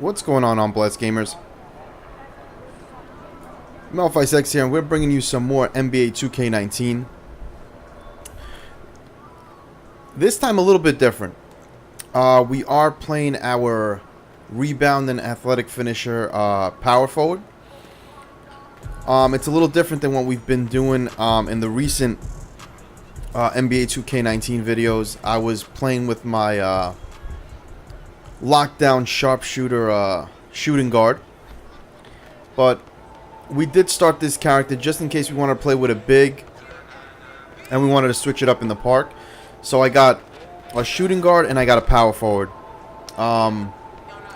What's going on Blessed Gamers? Melfice X here, and we're bringing you some more NBA 2K19. This time a little bit different. We are playing our rebounding athletic finisher power forward. It's a little different than what we've been doing in the recent NBA 2K19 videos. I was playing with my lockdown sharpshooter shooting guard, but we did start this character just in case we wanted to play with a big and we wanted to switch it up in the park. So I got a shooting guard and I got a power forward, and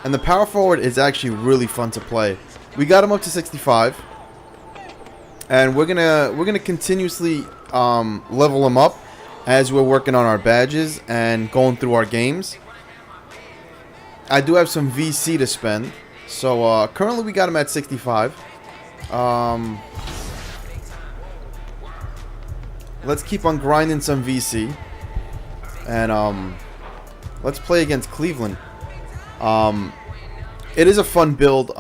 the power forward is actually really fun to play. We got him up to 65, and we're gonna continuously level him up as we're working on our badges and going through our games. I do have some VC to spend, so currently we got him at 65. Let's keep on grinding some VC, and let's play against Cleveland. It is a fun build.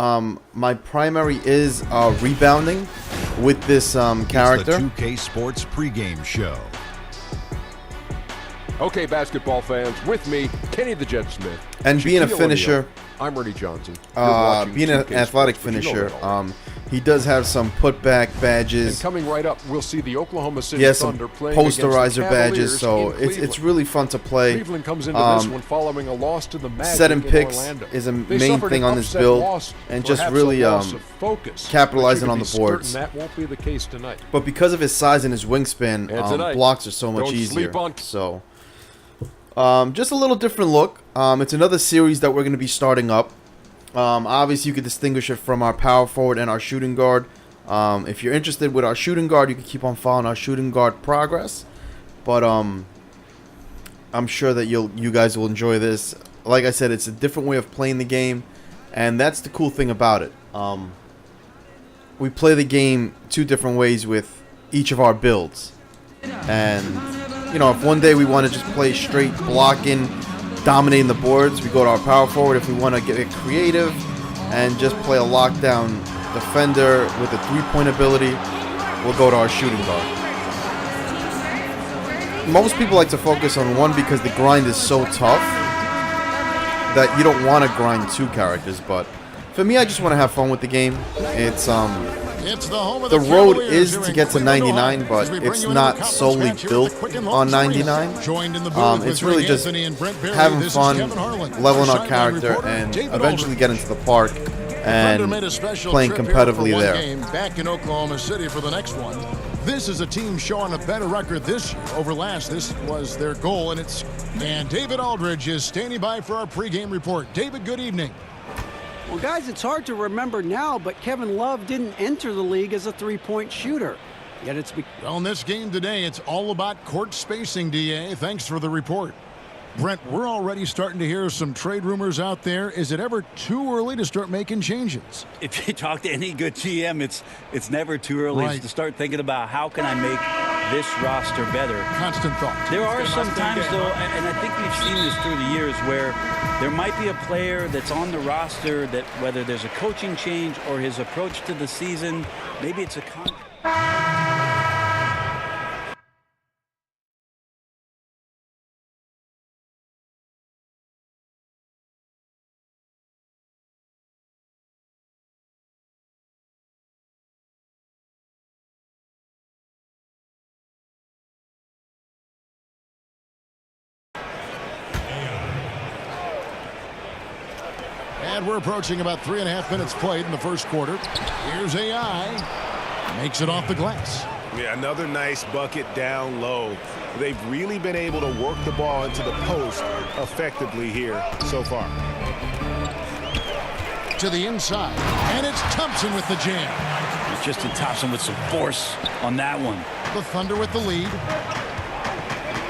My primary is rebounding with this character. It's the 2K Sports pregame show. Okay, basketball fans, with me, Kenny the Jet Smith. And being a finisher, I'm Ernie Johnson. being an athletic finisher, he does have some putback badges. And coming right up, we'll see the Oklahoma City Thunder playing posterizer badges. So it's really fun to play. Cleveland comes into this one following a loss to the Magic setting in picks Orlando. is a main thing on this build, and just really capitalizing on the boards. That won't be the case tonight. But because of his size and his wingspan, blocks are so much easier. So just a little different look. It's another series that we're going to be starting up. Obviously, you could distinguish it from our power forward and our shooting guard. If you're interested with our shooting guard, you can keep on following our shooting guard progress. But I'm sure that you guys will enjoy this. Like I said, it's a different way of playing the game, and that's the cool thing about it. We play the game two different ways with each of our builds, and you know, if one day we want to just play straight blocking, dominating the boards, we go to our power forward. If we want to get creative and just play a lockdown defender with a three-point ability, we'll go to our shooting guard. Most people like to focus on one because the grind is so tough that you don't want to grind two characters, but for me, I just want to have fun with the game. It's the road is to get to 99, but it's not solely built on 99. It's really just having fun, leveling our character, and eventually getting to the park and playing competitively there. Back in Oklahoma City for the next one. This is a team showing a better record this year over last. This was their goal, and David Aldridge is standing by for our pregame report. David, good evening. Well, guys, it's hard to remember now, but Kevin Love didn't enter the league as a three-point shooter. Yet it's well, in this game today, it's all about court spacing, DA. Thanks for the report. Brent, we're already starting to hear some trade rumors out there. Is it ever too early to start making changes? If you talk to any good GM, it's never too early to start thinking about how can I make this roster better. Constant thought. There are some times, though, and I think we've seen this through the years, where there might be a player that's on the roster that, whether there's a coaching change or his approach to the season, maybe it's a And we're approaching about 3.5 minutes played in the first quarter. Here's AI. Makes it off the glass. Yeah, another nice bucket down low. They've really been able to work the ball into the post effectively here so far. To the inside. And it's Thompson with the jam. It's Justin Thompson with some force on that one. The Thunder with the lead.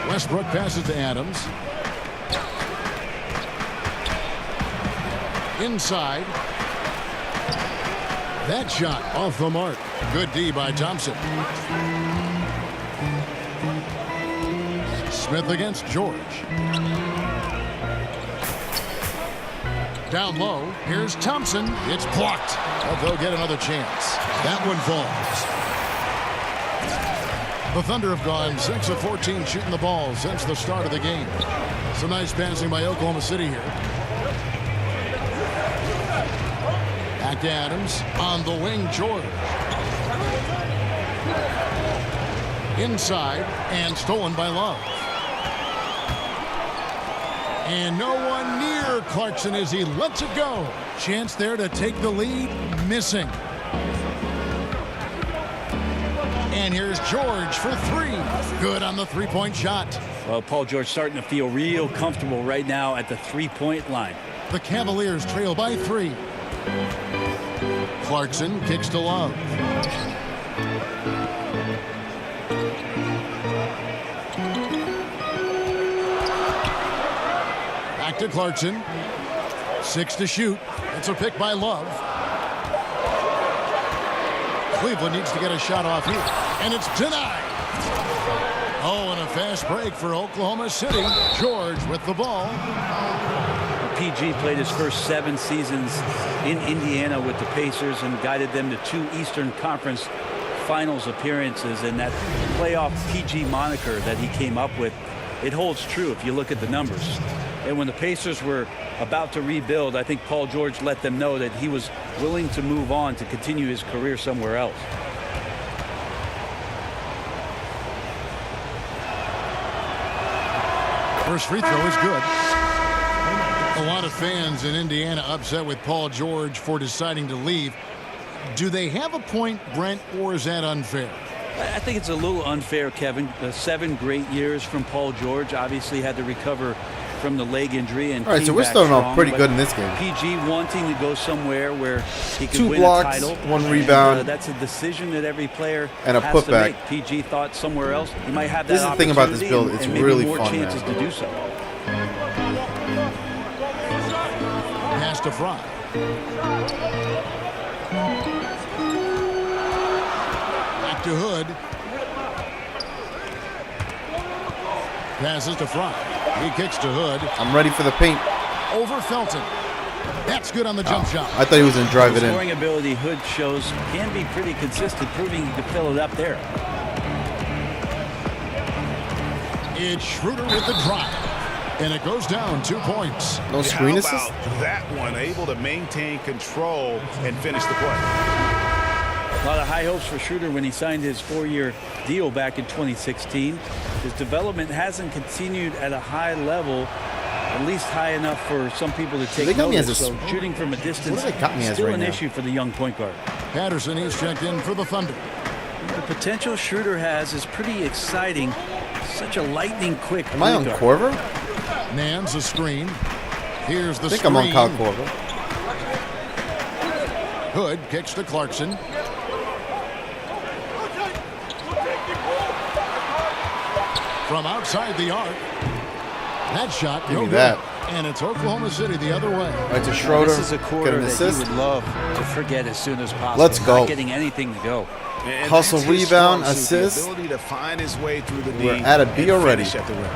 Westbrook passes to Adams. Inside. That shot off the mark. Good D by Thompson. Smith against George. Down low, here's Thompson. It's blocked. But they'll get another chance. That one falls. The Thunder have gone 6 of 14 shooting the ball since the start of the game. Some nice passing by Oklahoma City here. Back to Adams. On the wing, George. Inside, and stolen by Love. And no one near Clarkson as he lets it go. Chance there to take the lead. Missing. And here's George for three. Good on the three-point shot. Well, Paul George starting to feel real comfortable right now at the three-point line. The Cavaliers trail by 3. Clarkson kicks to Love. Back to Clarkson. 6 to shoot. It's a pick by Love. Cleveland needs to get a shot off here. And it's denied. Oh, and a fast break for Oklahoma City. George with the ball. PG played his first 7 seasons in Indiana with the Pacers and guided them to 2 Eastern Conference Finals appearances. And that playoff PG moniker that he came up with, it holds true if you look at the numbers. And when the Pacers were about to rebuild, I think Paul George let them know that he was willing to move on to continue his career somewhere else. First free throw is good. A lot of fans in Indiana upset with Paul George for deciding to leave. Do they have a point, Brent, or is that unfair? I think it's a little unfair, Kevin. 7 great years from Paul George. Obviously had to recover from the leg injury. And all right, so we're starting off pretty good in this game. PG wanting to go somewhere where he could 2 win blocks, a title. 1 rebound. And, that's a decision that every player and a has to putback. make. PG thought somewhere else he might have that This is the thing about this build. It's and maybe really more fun, chances man. to do so. Pass to Fry. Back to Hood. Passes to Fry. He kicks to Hood. I'm ready for the paint. Over Felton. That's good on the jump shot. I thought he was going to drive it in. Scoring ability Hood shows can be pretty consistent, proving he can fill it up there. It's Schroeder with the drive. And it goes down 2 points. No screen How assist? about that one? Able to maintain control and finish the play. A lot of high hopes for Schroeder when he signed his 4-year deal back in 2016. His development hasn't continued at a high level, at least high enough for some people to take notice. So shooting from a distance is still an issue for the young point guard. Patterson is checked in for the Thunder. The potential Schroeder has is pretty exciting. Such a lightning quick. Am I on Corver? Nan's a screen. Here's the I think screen. I'm on Kyle Corver. Hood kicks to Clarkson. From outside the arc. That shot, Give no me good. that. And it's Oklahoma City the other way. Right to Schroeder. This is a Get quarter an that assist. he would love to forget as soon as possible. Let's go. Not getting anything to go. And Hustle, that's his rebound, strong suit, assist. The ability to find his way through the We're D at a B and already. finish at the rim.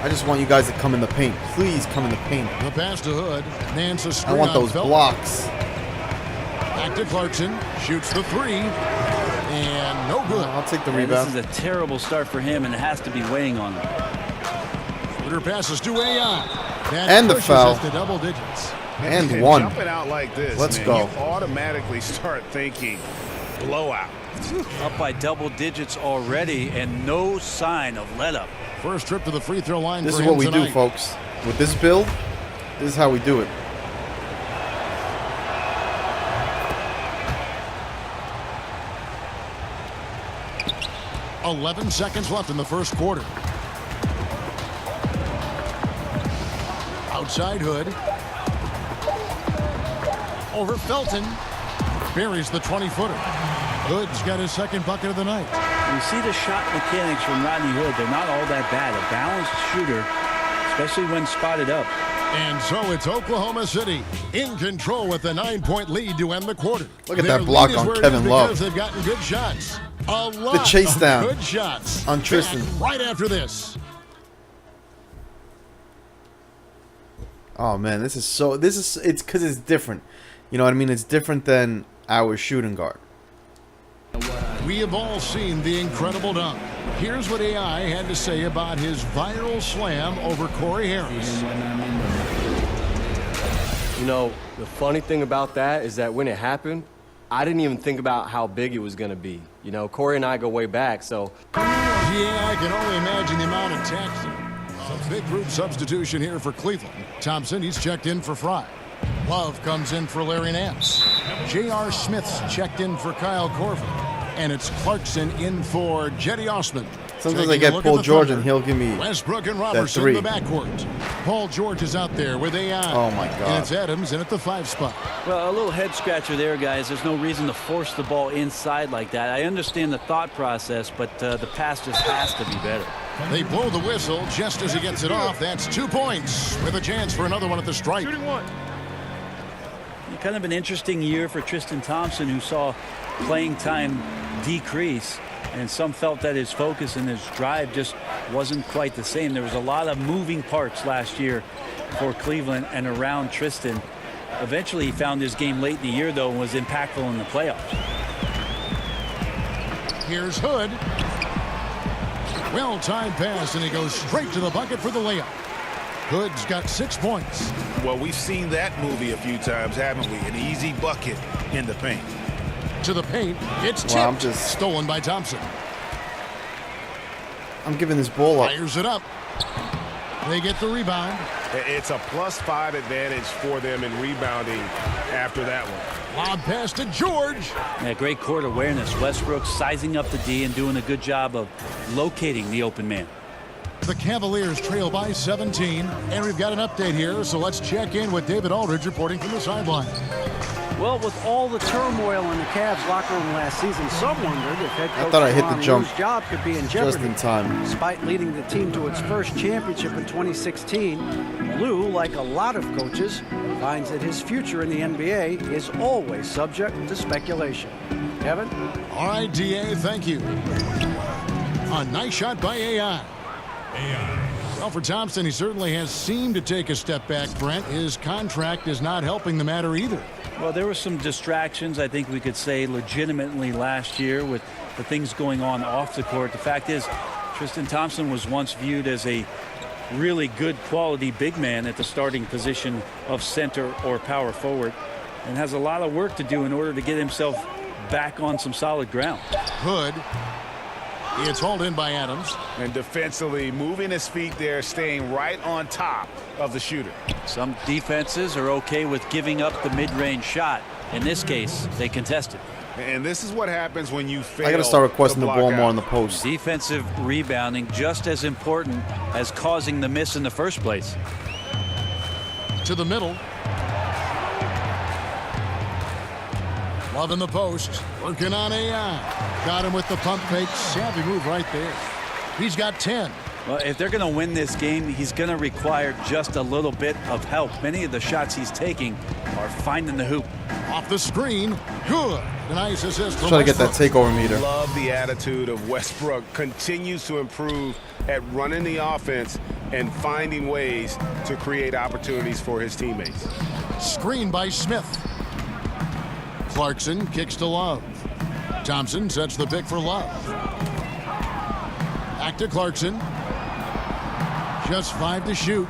I just want you guys to come in the paint. Please come in the paint. The pass to Hood. Nance a I screen want on those Felton. blocks. Back to Clarkson. Shoots the 3. And no good. I'll take the Yeah, rebound. this is a terrible start for him, and it has to be weighing on him. Schroeder passes to Ayon. That And the pushes foul. us to double digits. And 1. Jumping out like this, Let's man, go. you automatically start thinking blowout. Up by double digits already, and no sign of let up. First trip to the free throw line This for is what him we tonight. do, folks. With this build, this is how we do it. .11 seconds left in the first quarter. Outside Hood. Over Felton. Buries the 20-footer. Hood's got his second bucket of the night. You see the shot mechanics from Rodney Hood. They're not all that bad. A balanced shooter, especially when spotted up. And so it's Oklahoma City in control with a 9-point lead to end the quarter. Look at Their that block lead is on where it Kevin is Love. because they've gotten good shots. A lot chase of down good shots on Tristan. Back right after this. Oh man, it's because it's different. You know what I mean? It's different than our shooting guard. We have all seen the incredible dunk. Here's what AI had to say about his viral slam over Corey Harris. You know, the funny thing about that is that when it happened, I didn't even think about how big it was going to be. You know, Corey and I go way back, so. Yeah, I can only imagine the amount of text. A big group substitution here for Cleveland. Thompson, he's checked in for Fry. Love comes in for Larry Nance. J.R. Smith's checked in for Kyle Korver. And it's Clarkson in for Jetty Osman. Sometimes I get Paul George and he'll give me Westbrook and Robertson in the backcourt. Paul George is out there with AI. Oh my God. And it's Adams in at the 5 spot. Well, a little head scratcher there, guys. There's no reason to force the ball inside like that. I understand the thought process, but the pass just has to be better. They blow the whistle just as he gets it off. That's 2 points with a chance for another one at the stripe. Kind of an interesting year for Tristan Thompson, who saw playing time decrease, and some felt that his focus and his drive just wasn't quite the same. There was a lot of moving parts last year for Cleveland and around Tristan. Eventually he found his game late in the year though and was impactful in the playoffs. Here's Hood. Well-timed pass, and he goes straight to the bucket for the layup. Hood's got 6 points. Well, we've seen that movie a few times, haven't we? An easy bucket in the paint. To the paint, it's tipped. Stolen by Thompson. I'm giving this ball up. Fires it up. They get the rebound. It's a +5 advantage for them in rebounding after that one. Lob pass to George. Yeah, great court awareness. Westbrook sizing up the D and doing a good job of locating the open man. The Cavaliers trail by 17, and we've got an update here, so let's check in with David Aldridge reporting from the sideline. Well, with all the turmoil in the Cavs locker room last season, some wondered if head coach I thought I hit the jump Lu's job could be in jeopardy. just in time. Despite leading the team to its first championship in 2016, Lou, like a lot of coaches, finds that his future in the NBA is always subject to speculation. Kevin? All right, DA, thank you. A nice shot by AI. Well, for Thompson, he certainly has seemed to take a step back, Brent. His contract is not helping the matter either. Well, there were some distractions, I think we could say, legitimately last year with the things going on off the court. The fact is, Tristan Thompson was once viewed as a really good quality big man at the starting position of center or power forward, and has a lot of work to do in order to get himself back on some solid ground. Hood. It's hauled in by Adams. And defensively, moving his feet there, staying right on top of the shooter. Some defenses are okay with giving up the mid-range shot. In this case, they contested. And this is what happens when you fail. I got to start requesting the ball more on the post. Defensive rebounding just as important as causing the miss in the first place. To the middle. Love in the post. Working on AI. Got him with the pump fake. Savvy move right there. He's got 10. Well, if they're going to win this game, he's going to require just a little bit of help. Many of the shots he's taking are finding the hoop. Off the screen. Good. Nice assist. Try to get that takeover meter. Love the attitude of Westbrook. Continues to improve at running the offense and finding ways to create opportunities for his teammates. Screen by Smith. Clarkson kicks to Love. Thompson sets the pick for Love. Back to Clarkson. Just 5 to shoot.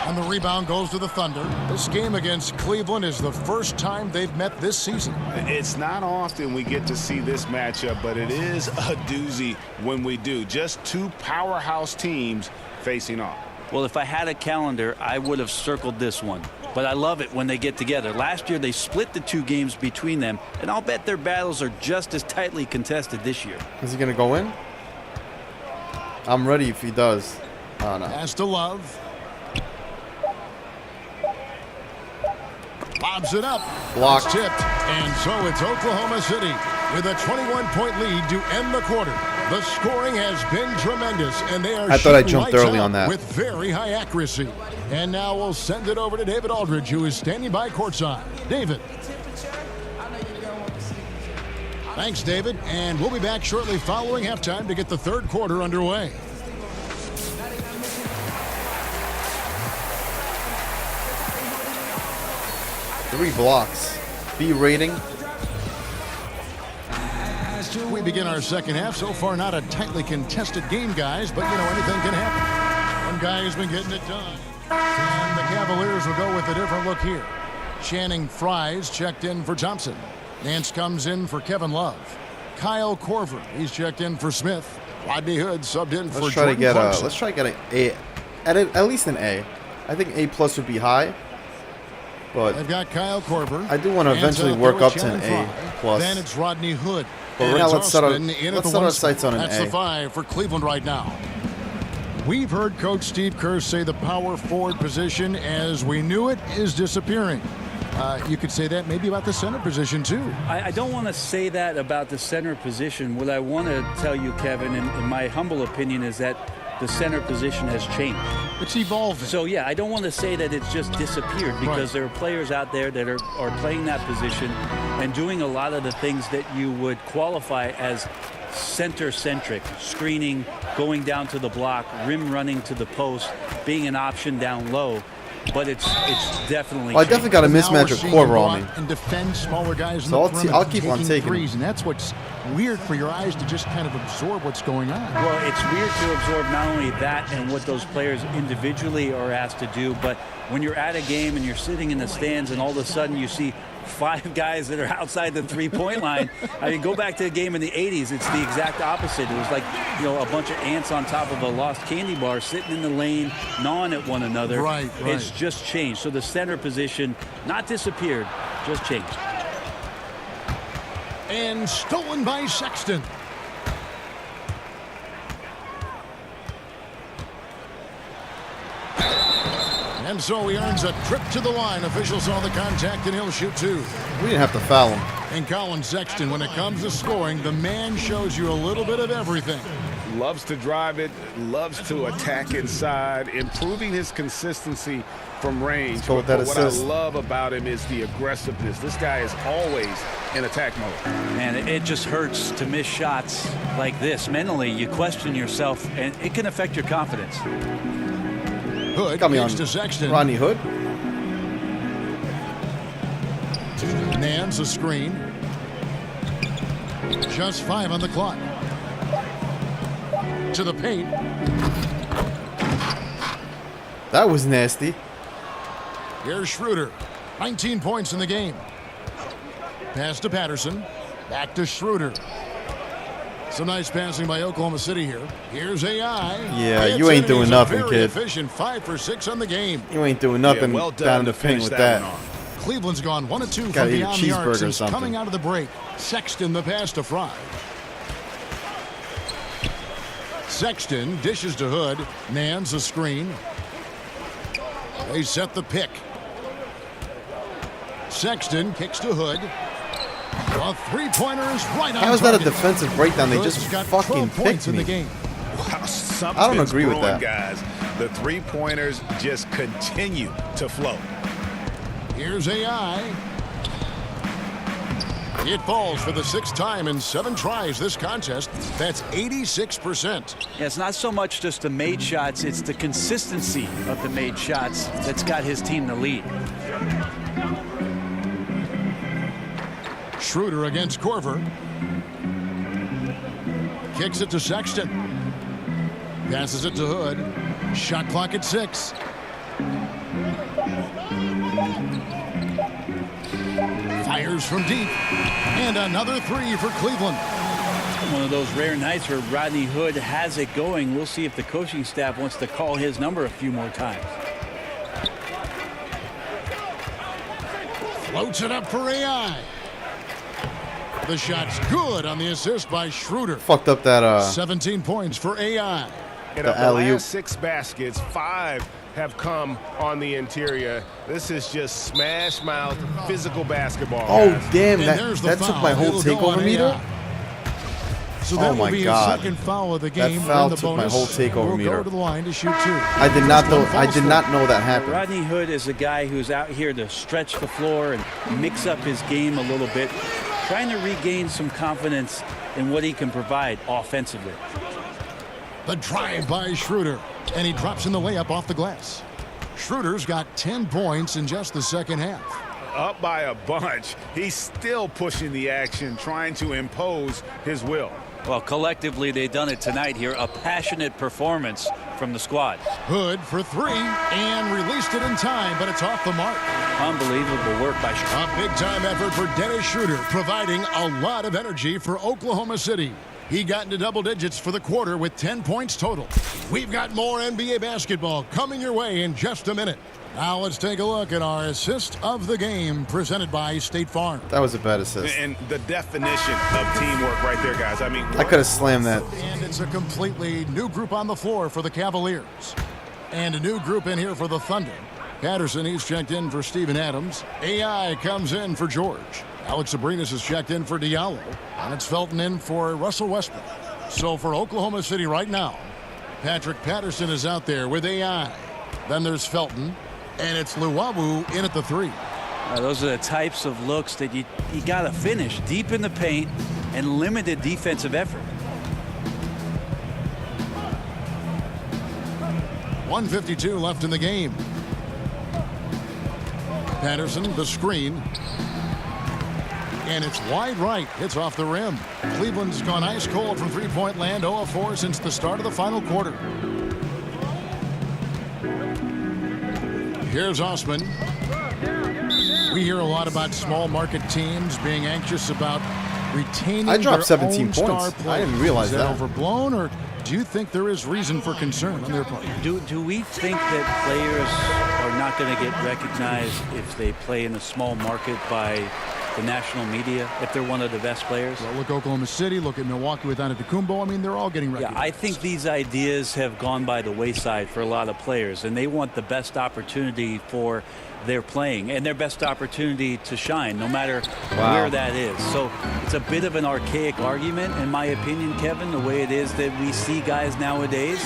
And the rebound goes to the Thunder. This game against Cleveland is the first time they've met this season. It's not often we get to see this matchup, but it is a doozy when we do. Just two powerhouse teams facing off. Well, if I had a calendar, I would have circled this one. But I love it when they get together. Last year, they split the 2 games between them, and I'll bet their battles are just as tightly contested this year. Is he going to go in? I'm ready if he does. Oh, no. Pass to Love. Lobs it up. Blocked. It's tipped. And so it's Oklahoma City with a 21-point lead to end the quarter. The scoring has been tremendous, and they are I thought I jumped early on that. With very high accuracy. And now we'll send it over to David Aldridge, who is standing by courtside. David. Thanks, David. And we'll be back shortly following halftime to get the third quarter underway. 3 blocks. B rating. We begin our second half. So far, not a tightly contested game, guys, but, you know, anything can happen. One guy has been getting it done. And the Cavaliers will go with a different look here. Channing Fries checked in for Thompson. Nance comes in for Kevin Love. Kyle Korver, he's checked in for Smith. Rodney Hood subbed in for Jordan Clarkson. Let's try to get an A, at least an A. I think A+ would be high, but I've got Kyle Korver. I do want to eventually work up to an A+. Then it's Rodney Hood. But right now, let's set our sights on an That's A. the 5 for Cleveland right now. We've heard Coach Steve Kerr say the power forward position, as we knew it, is disappearing. You could say that maybe about the center position, too. I don't want to say that about the center position. What I want to tell you, Kevin, in my humble opinion, is that the center position has changed. It's evolving. So, yeah, I don't want to say that it's just disappeared, because there are players out there that are playing that position and doing a lot of the things that you would qualify as center-centric, screening, going down to the block, rim running to the post, being an option down low. But it's definitely. Well, I definitely got a mismatch with Korver on me. And defend smaller guys. So I'll keep on taking threes, and that's what's weird for your eyes to just kind of absorb what's going on. Well, it's weird to absorb not only that and what those players individually are asked to do, but when you're at a game and you're sitting in the stands and all of a sudden you see 5 guys that are outside the three-point line. I mean, go back to a game in the 80s. It's the exact opposite. It was like, you know, a bunch of ants on top of a lost candy bar sitting in the lane, gnawing at one another. Right. It's just changed. So the center position, not disappeared, just changed. And stolen by Sexton. And so he earns a trip to the line. Officials saw the contact, and he'll shoot 2. We didn't have to foul him. And Colin Sexton, when it comes to scoring, the man shows you a little bit of everything. Loves to drive it, loves to attack inside, improving his consistency from range. But what I love about him is the aggressiveness. This guy is always in attack mode. And it just hurts to miss shots like this. Mentally, you question yourself, and it can affect your confidence. Hood got me on to Sexton. Rodney Hood. Nance a screen. Just 5 on the clock. To the paint. That was nasty. Here's Schroeder. 19 points in the game. Pass to Patterson. Back to Schroeder. Some nice passing by Oklahoma City here. Here's AI. Yeah, you ain't doing nothing, kid. Efficient, 5 for 6 on the game. You ain't doing nothing down in the paint with that. Cleveland's gone 1 of 2 from Gotta eat a beyond the arc cheeseburger or since something. coming out of the break. Sexton the pass to Fry. Sexton dishes to Hood. Nance a screen. They set the pick. Sexton kicks to Hood. A three-pointer is right on. How is that a target. defensive breakdown? They Hood's just got fucking 12 points picked in me. the game. Wow, I don't agree with that. Guys. The three-pointers just continue to flow. Here's AI. It falls for the 6th time in 7 tries this contest. That's 86%. Yeah, it's not so much just the made shots, it's the consistency of the made shots that's got his team the lead. Schroeder against Korver. Kicks it to Sexton. Passes it to Hood. Shot clock at 6. Fires from deep. And another 3 for Cleveland. One of those rare nights where Rodney Hood has it going. We'll see if the coaching staff wants to call his number a few more times. Floats it up for AI. The shot's good on the assist by Schroeder. Fucked up that 17 points for AI. And of the last 6 baskets, 5 have come on the interior. This is just smash mouth physical basketball. Oh, guys. damn, that took my whole takeover meter? So that Oh my will be God. his second foul of the game. That foul the took my bonus. whole takeover We'll meter. go to the line to shoot 2. I did not know that happened. Rodney Hood is a guy who's out here to stretch the floor and mix up his game a little bit, trying to regain some confidence in what he can provide offensively. The drive by Schroeder, and he drops in the layup off the glass. Schroeder's got 10 points in just the second half. Up by a bunch. He's still pushing the action, trying to impose his will. Well, collectively, they've done it tonight here. A passionate performance from the squad. Hood for three and released it in time, but it's off the mark. Unbelievable work by Schroeder. A big-time effort for Dennis Schroeder, providing a lot of energy for Oklahoma City. He got into double digits for the quarter with 10 points total. We've got more NBA basketball coming your way in just a minute. Now let's take a look at our assist of the game presented by State Farm. That was a bad assist. And the definition of teamwork right there, guys. I mean, I could have slammed that. And it's a completely new group on the floor for the Cavaliers. And a new group in here for the Thunder. Patterson, he's checked in for Steven Adams. AI comes in for George. Alex Abrinas is checked in for Diallo. And it's Felton in for Russell Westbrook. So for Oklahoma City right now, Patrick Patterson is out there with AI. Then there's Felton. And it's Luwawu in at the three. Those are the types of looks that you got to finish deep in the paint and limited defensive effort. 1:52 left in the game. Patterson, the screen. And it's wide right. It's off the rim. Cleveland's gone ice cold from three-point land, 0 of 4 since the start of the final quarter. Here's Osman. We hear a lot about small market teams being anxious about retaining I dropped their 17 own star points. players. I didn't realize Is that. overblown, or do you think there is reason for concern on their part? Do we think that players are not going to get recognized if they play in a small market by the national media, if they're one of the best players? Well, look at Oklahoma City, look at Milwaukee with Antetokounmpo. I mean, they're all getting recognized. Yeah, I think these ideas have gone by the wayside for a lot of players, and they want the best opportunity for their playing and their best opportunity to shine, no matter where that is. So it's a bit of an archaic argument, in my opinion, Kevin, the way it is that we see guys nowadays,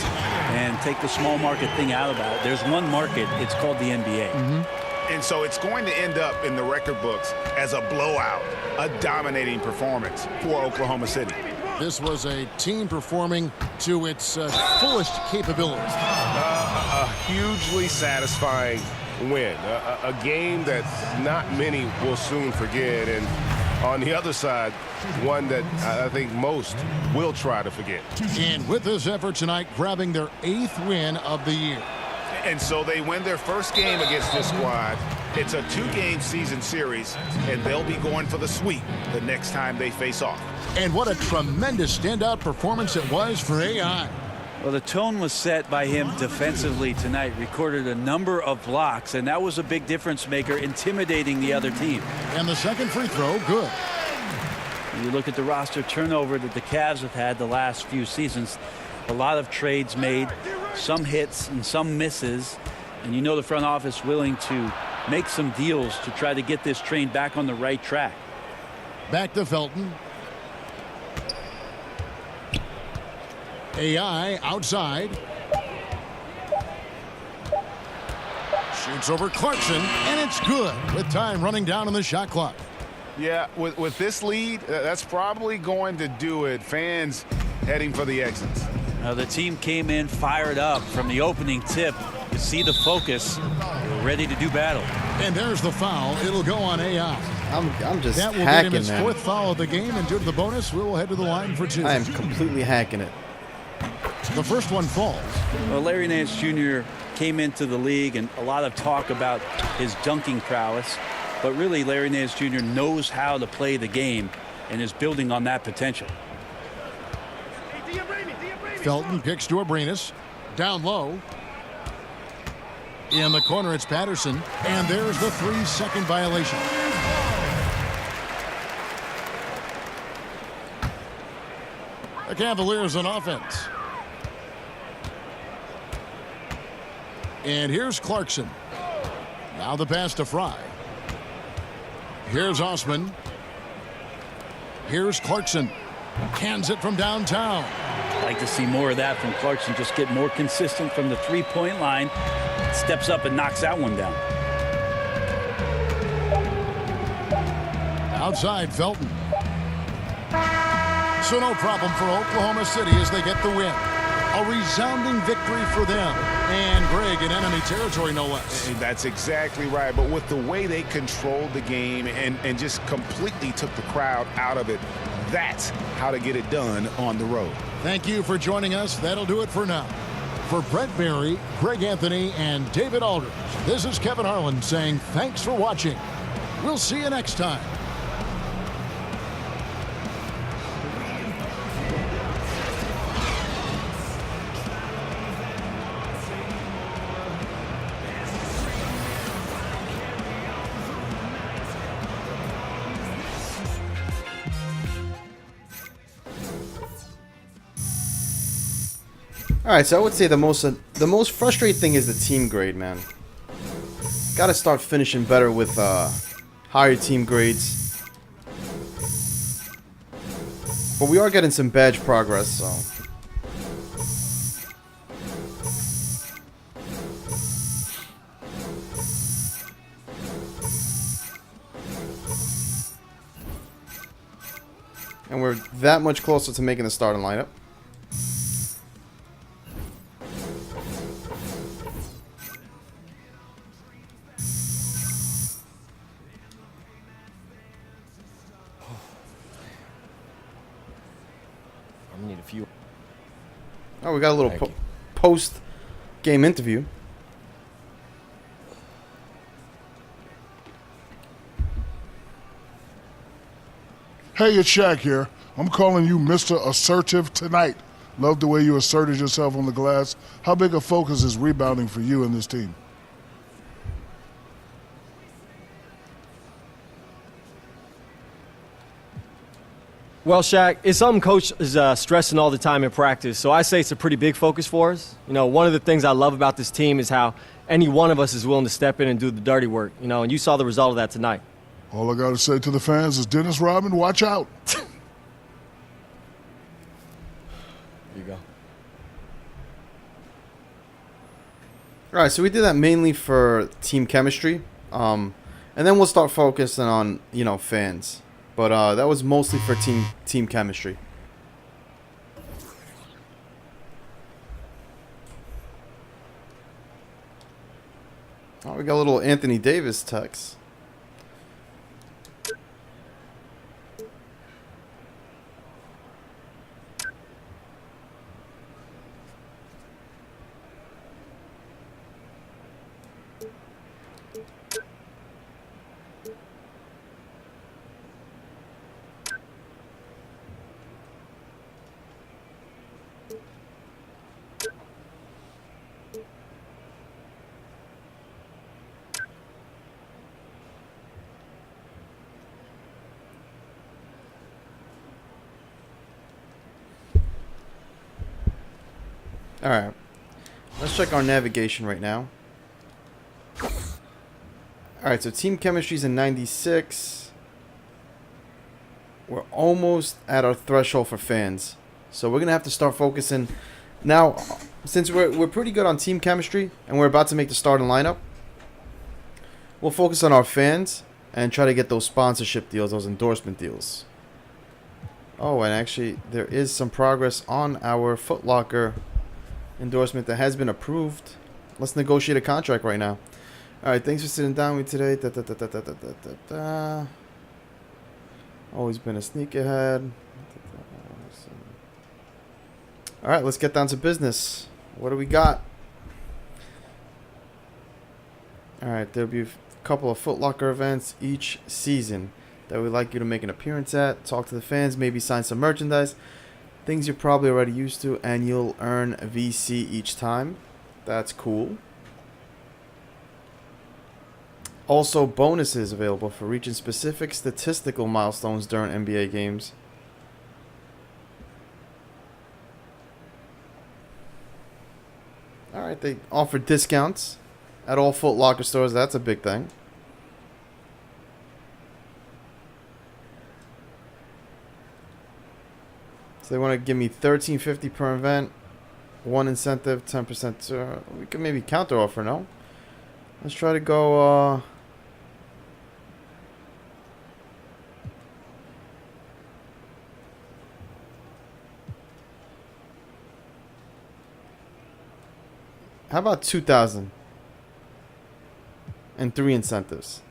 and take the small market thing out of that. There's one market, it's called the NBA. And so it's going to end up in the record books as a blowout, a dominating performance for Oklahoma City. This was a team performing to its fullest capabilities. A hugely satisfying win. A game that not many will soon forget. And on the other side, one that I think most will try to forget. And with this effort tonight, grabbing their 8th win of the year. And so they win their first game against this squad. It's a 2-game season series, and they'll be going for the sweep the next time they face off. And what a tremendous standout performance it was for AI. Well, the tone was set by him defensively tonight. Recorded a number of blocks, and that was a big difference maker, intimidating the other team. And the second free throw, good. When you look at the roster turnover that the Cavs have had the last few seasons, a lot of trades made, some hits and some misses, and you know the front office willing to make some deals to try to get this train back on the right track. Back to Felton. AI outside. Shoots over Clarkson, and it's good with time running down on the shot clock. Yeah, with this lead, that's probably going to do it. Fans heading for the exits. The team came in fired up from the opening tip. You see the focus. They're ready to do battle. And there's the foul. It'll go on AI. I'm just that will hacking get him his that. 4th foul of the game, and due to the bonus, we will head to the line for 2. I am completely hacking it. The first one falls. Well, Larry Nance Jr. came into the league, and a lot of talk about his dunking prowess. But really, Larry Nance Jr. knows how to play the game and is building on that potential. Felton kicks to Abrinas. Down low. In the corner, it's Patterson. And there's the 3-second violation. The Cavaliers on offense. And here's Clarkson. Now the pass to Fry. Here's Osman. Here's Clarkson. Hands it from downtown. I'd like to see more of that from Clarkson. Just get more consistent from the three-point line. Steps up and knocks that one down. Outside, Felton. So no problem for Oklahoma City as they get the win. A resounding victory for them. And, Greg, in enemy territory, no less. That's exactly right. But with the way they controlled the game and just completely took the crowd out of it, that's how to get it done on the road. Thank you for joining us. That'll do it for now. For Brett Berry, Greg Anthony, and David Aldridge, this is Kevin Harlan saying thanks for watching. We'll see you next time. All right, so I would say the most frustrating thing is the team grade, man. Got to start finishing better with higher team grades. But we are getting some badge progress, so. And we're that much closer to making the starting lineup. Oh, we got a little post-game interview. Hey, it's Shaq here. I'm calling you Mr. Assertive tonight. Love the way you asserted yourself on the glass. How big a focus is rebounding for you and this team? Well, Shaq, it's something Coach is stressing all the time in practice, so I say it's a pretty big focus for us. You know, one of the things I love about this team is how any one of us is willing to step in and do the dirty work, you know, and you saw the result of that tonight. All I got to say to the fans is, Dennis Rodman, watch out. Here you go. All right, so we did that mainly for team chemistry, and then we'll start focusing on, you know, fans. But that was mostly for team chemistry. Oh, we got a little Anthony Davis text. Alright, let's check our navigation right now. Alright, so team chemistry's in 96. We're almost at our threshold for fans. So we're going to have to start focusing. Now, since we're pretty good on team chemistry, and we're about to make the starting lineup, we'll focus on our fans and try to get those sponsorship deals, those endorsement deals. Oh, and actually, there is some progress on our Foot Locker endorsement that has been approved. Let's negotiate a contract right now. Alright, thanks for sitting down with me today. Always been a sneakerhead. Alright, let's get down to business. What do we got? Alright, there'll be a couple of Foot Locker events each season that we'd like you to make an appearance at. Talk to the fans, maybe sign some merchandise. Things you're probably already used to, and you'll earn a VC each time. That's cool. Also, bonuses available for reaching specific statistical milestones during NBA games. Alright, they offer discounts at all Foot Locker stores. That's a big thing. So they want to give me $13.50 per event, one incentive, 10%. We can maybe counter offer, no? Let's try to go. How about 2,000? And 3 incentives.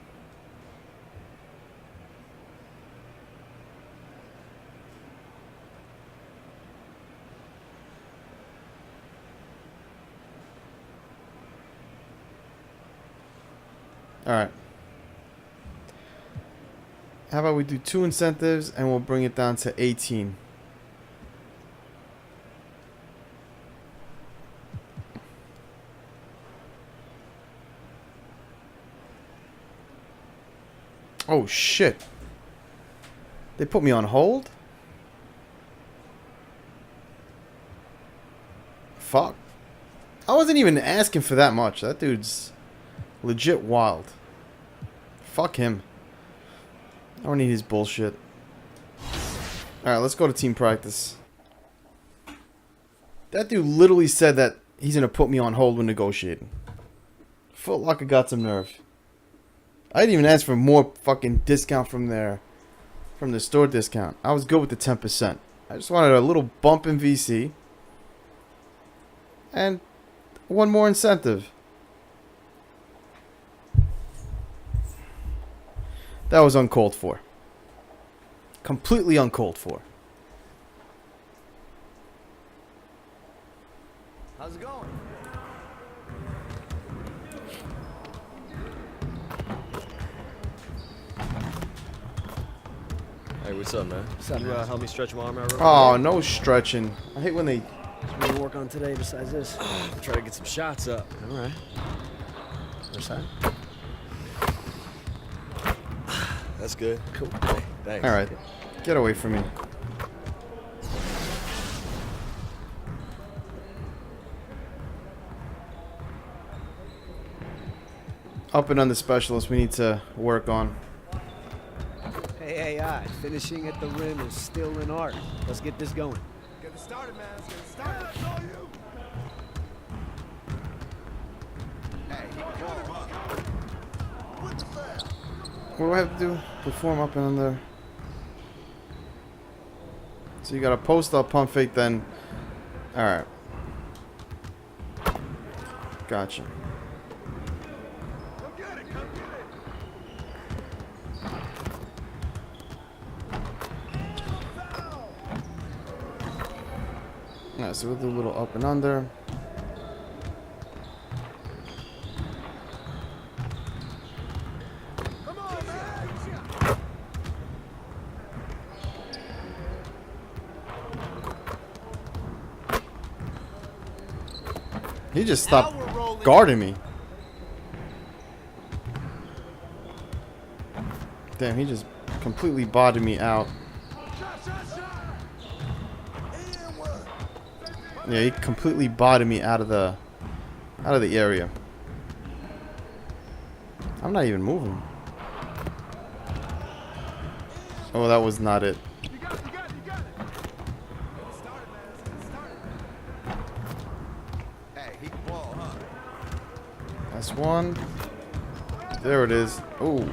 Alright. How about we do 2 incentives and we'll bring it down to 18. Oh shit. They put me on hold? Fuck. I wasn't even asking for that much. That dude's legit wild. Fuck him. I don't need his bullshit. Alright, let's go to team practice. That dude literally said that he's gonna put me on hold when negotiating. Foot Locker got some nerve. I didn't even ask for more fucking discount from the store discount. I was good with the 10%. I just wanted a little bump in VC. And one more incentive. That was uncalled for. Completely uncalled for. How's it going? Hey, what's up, man? What's up, you man? help me stretch my arm out real quick? Oh, no stretching. I hate when they... What do you work on today besides this? Try to get some shots up. All right. What's that? That's good. Cool. Hey, thanks. Alright. Get away from me. Up and under specialist we need to work on. Hey, AI, finishing at the rim is still an art. Let's get this going. Get it started, man. Let's get it started. That's all you. Hey, keep it going. What do I have to do? Perform up and under. So you got a post up, pump fake, then. Alright. Gotcha. Come get it. Come get it. Alright, so we'll do a little up and under. He just stopped guarding me. Damn, he just completely bodied me out. Yeah, he completely bodied me out of the area. I'm not even moving. Oh, that was not it. That's one. There it is. Oh,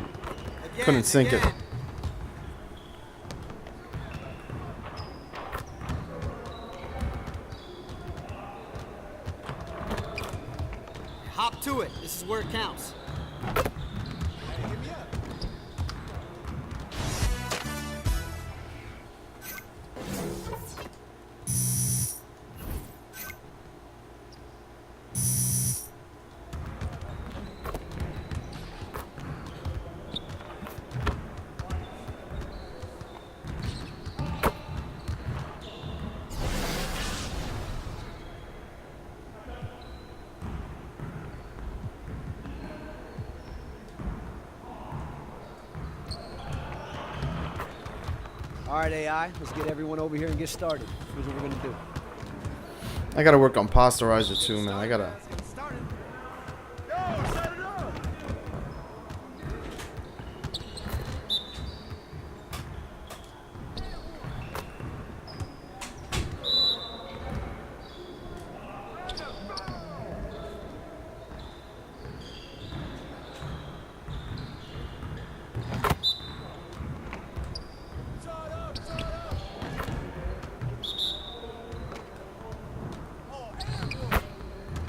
couldn't sink it. Hop to it. This is where it counts. All right, AI, let's get everyone over here and get started. Here's what we're gonna do. I gotta work on posterizer too, man. I gotta.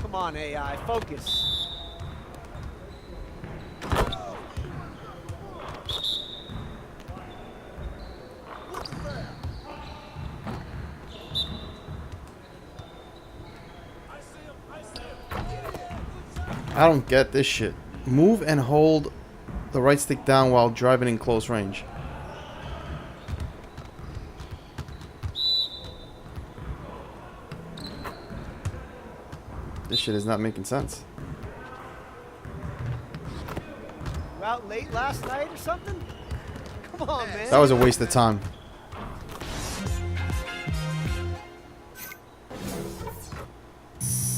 Come on, AI. Focus. I don't get this shit. Move and hold the right stick down while driving in close range. This shit is not making sense. You out late last night or something? Come on, man. That was a waste of time.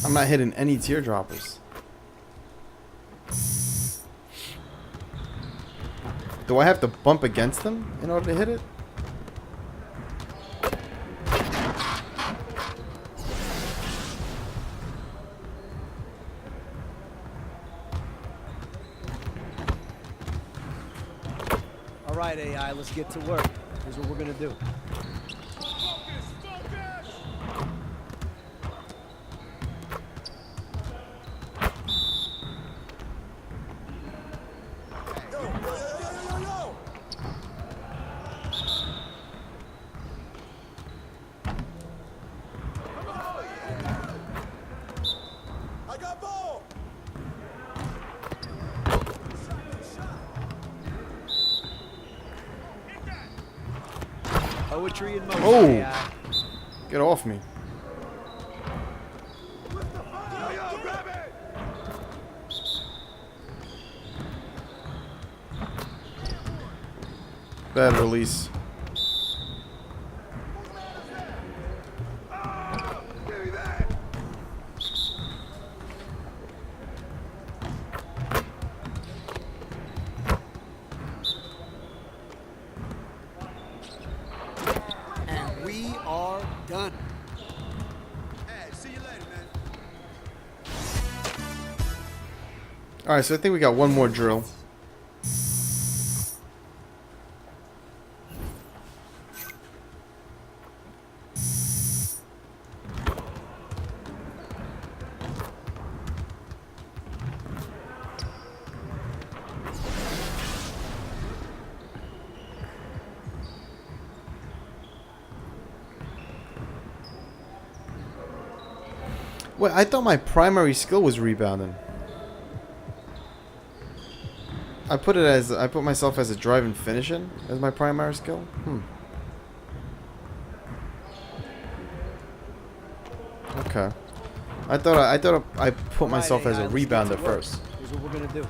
I'm not hitting any teardroppers. Do I have to bump against them in order to hit it? All right, AI, let's get to work. Here's what we're gonna do. Poetry in motion. Oh! AI. Get off me. Bad release. And we are done. Hey, see you later, man. Alright, so I think we got one more drill. Wait, I thought my primary skill was rebounding. I put myself as a drive and finishing as my primary skill. Okay. I thought I put myself as a rebounder first. Here's what we're gonna do.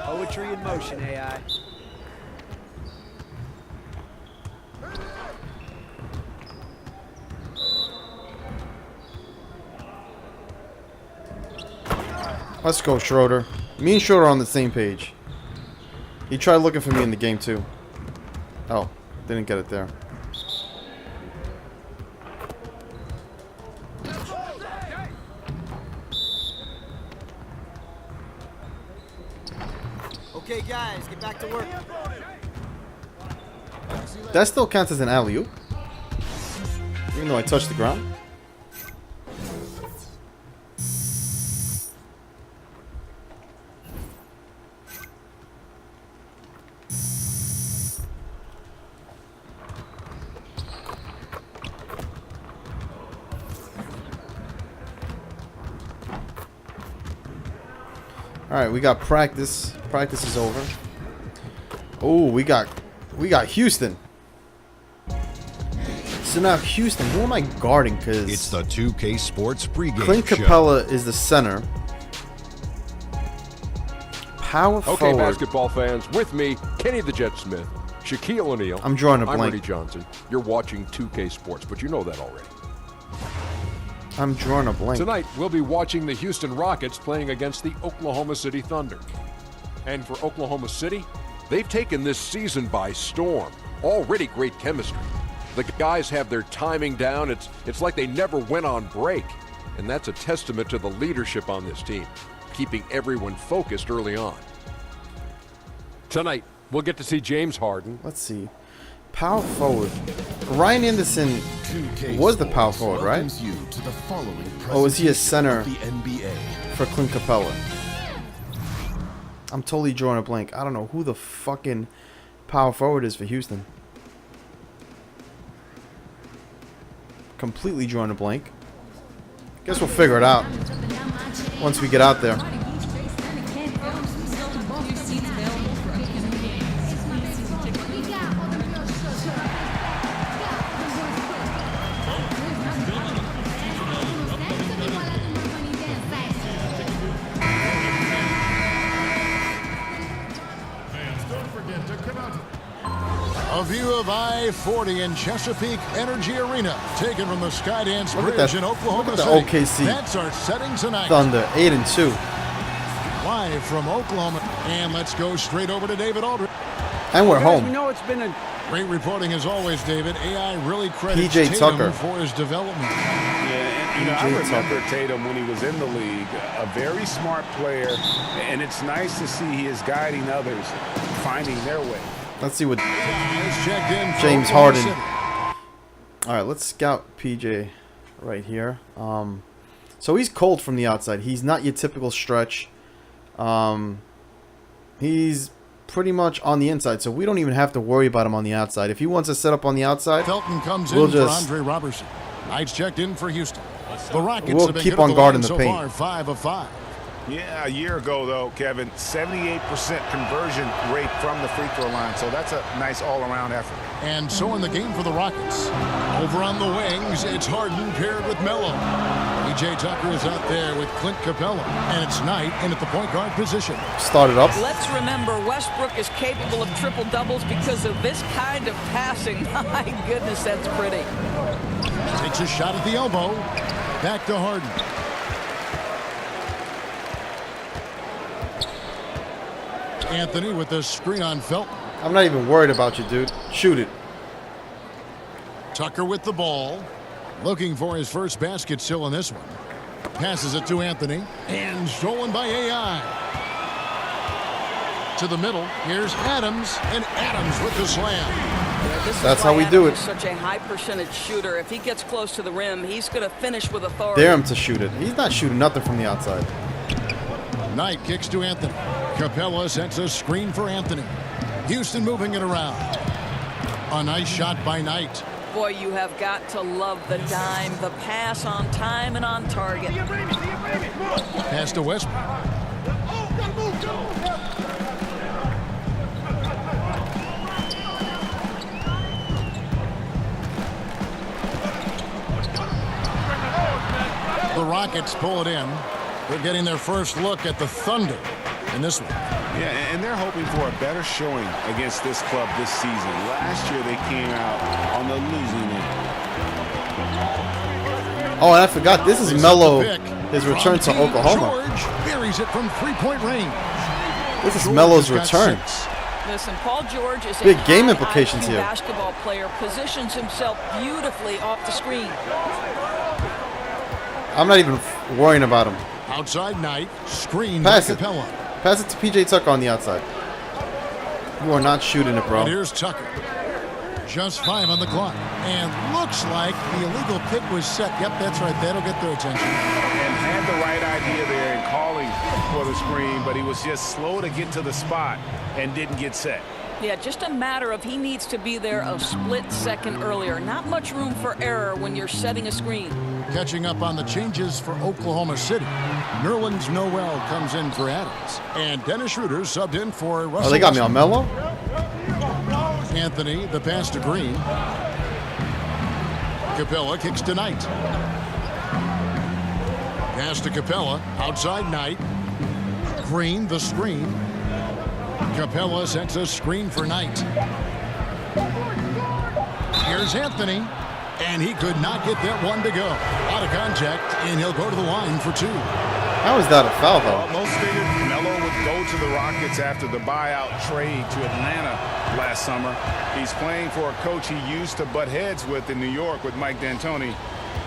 Poetry in motion, AI. Let's go, Schroeder. Me and Schroeder are on the same page. He tried looking for me in the game too. Oh, didn't get it there. Okay, guys, get back to work. That still counts as an alley-oop, even though I touched the ground. All right, we got practice. Practice is over. Oh, we got Houston. So now Houston, who am I guarding? Because it's the 2K Sports pregame Clint show. Capella is the center. Power Okay, forward. basketball fans, with me, Kenny the Jet Smith, Shaquille O'Neal. I'm drawing a I'm blank. Ernie Johnson. You're watching 2K Sports, but you know that already. I'm drawing a blank. Tonight, we'll be watching the Houston Rockets playing against the Oklahoma City Thunder. And for Oklahoma City, they've taken this season by storm. Already great chemistry. The guys have their timing down. It's like they never went on break. And that's a testament to the leadership on this team, keeping everyone focused early on. Tonight, we'll get to see James Harden. Let's see. Power forward. Ryan Anderson was the power forward, right? Or was he a center for Clint Capella? I'm totally drawing a blank. I don't know who the fucking power forward is for Houston. Completely drawing a blank. Guess we'll figure it out once we get out there. A view of I-40 in Chesapeake Energy Arena, taken from the Skydance Bridge in Oklahoma City. OKC. That's our setting tonight. Thunder, 8-2. Live from Oklahoma. And let's go straight over to David Aldridge. And we're home. You know, it's been a great reporting as always, David. AI really credits PJ Tatum Tucker for his development. Yeah, and I remember Tatum when he was in the league, a very smart player, and it's nice to see he is guiding others, finding their way. Let's see what James Harden. All right, let's scout PJ right here. So he's cold from the outside. He's not your typical stretch. He's pretty much on the inside, so we don't even have to worry about him on the outside. If he wants to set up on the outside, Felton comes we'll in just for Andre Robertson. Knights checked in for Houston. The Rockets we'll have been keep good on guard in the so paint. Far, 5 of 5. Yeah, a year ago, though, Kevin, 78% conversion rate from the free throw line. So that's a nice all-around effort. And so in the game for the Rockets. Over on the wings, it's Harden paired with Melo. PJ Tucker is out there with Clint Capella. And it's Knight in at the point guard position. Started up. Let's remember, Westbrook is capable of triple-doubles because of this kind of passing. My goodness, that's pretty. Takes a shot at the elbow. Back to Harden. Anthony with the screen on Felton. I'm not even worried about you, dude. Shoot it. Tucker with the ball. Looking for his first basket still in this one. Passes it to Anthony. And stolen by AI. To the middle. Here's Adams. And Adams with the slam. That's how we do it. He's such a high percentage shooter. If he gets close to the rim, he's going to finish with authority. Dare him to shoot it. He's not shooting nothing from the outside. Knight kicks to Anthony. Capella sets a screen for Anthony. Houston moving it around. A nice shot by Knight. Boy, you have got to love the dime, the pass on time and on target. Pass to Westbrook. The Rockets pull it in. They're getting their first look at the Thunder in this one. Yeah, and they're hoping for a better showing against this club this season. Last year they came out on the losing end. Oh, and I forgot, this is Melo, his return to Oklahoma. George buries it from three-point range. This is Melo's return. Listen, Paul George is big a game high implications IQ here. basketball player, positions himself beautifully off the screen. I'm not even worrying about him. Outside Knight, screen Pass by it. Capella. Pass it to PJ Tucker on the outside. You are not shooting it, bro. And here's Tucker. Just 5 on the clock. And looks like the illegal pick was set. Yep, that's right. That'll get their attention. And had the right idea there in calling for the screen, but he was just slow to get to the spot and didn't get set. Yeah, just a matter of he needs to be there a split second earlier. Not much room for error when you're setting a screen. Catching up on the changes for Oklahoma City. Nerlens Noel comes in for Adams. And Dennis Schroeder subbed in for Russell. Oh, they got me on Melo? Anthony, the pass to Green. Capella kicks to Knight. Pass to Capella. Outside Knight. Green, the screen. Capella sets a screen for Knight. Here's Anthony. And he could not get that one to go. Out of contact, and he'll go to the line for 2. How is that a foul, though? Well, most figured Melo would go to the Rockets after the buyout trade to Atlanta last summer. He's playing for a coach he used to butt heads with in New York with Mike D'Antoni.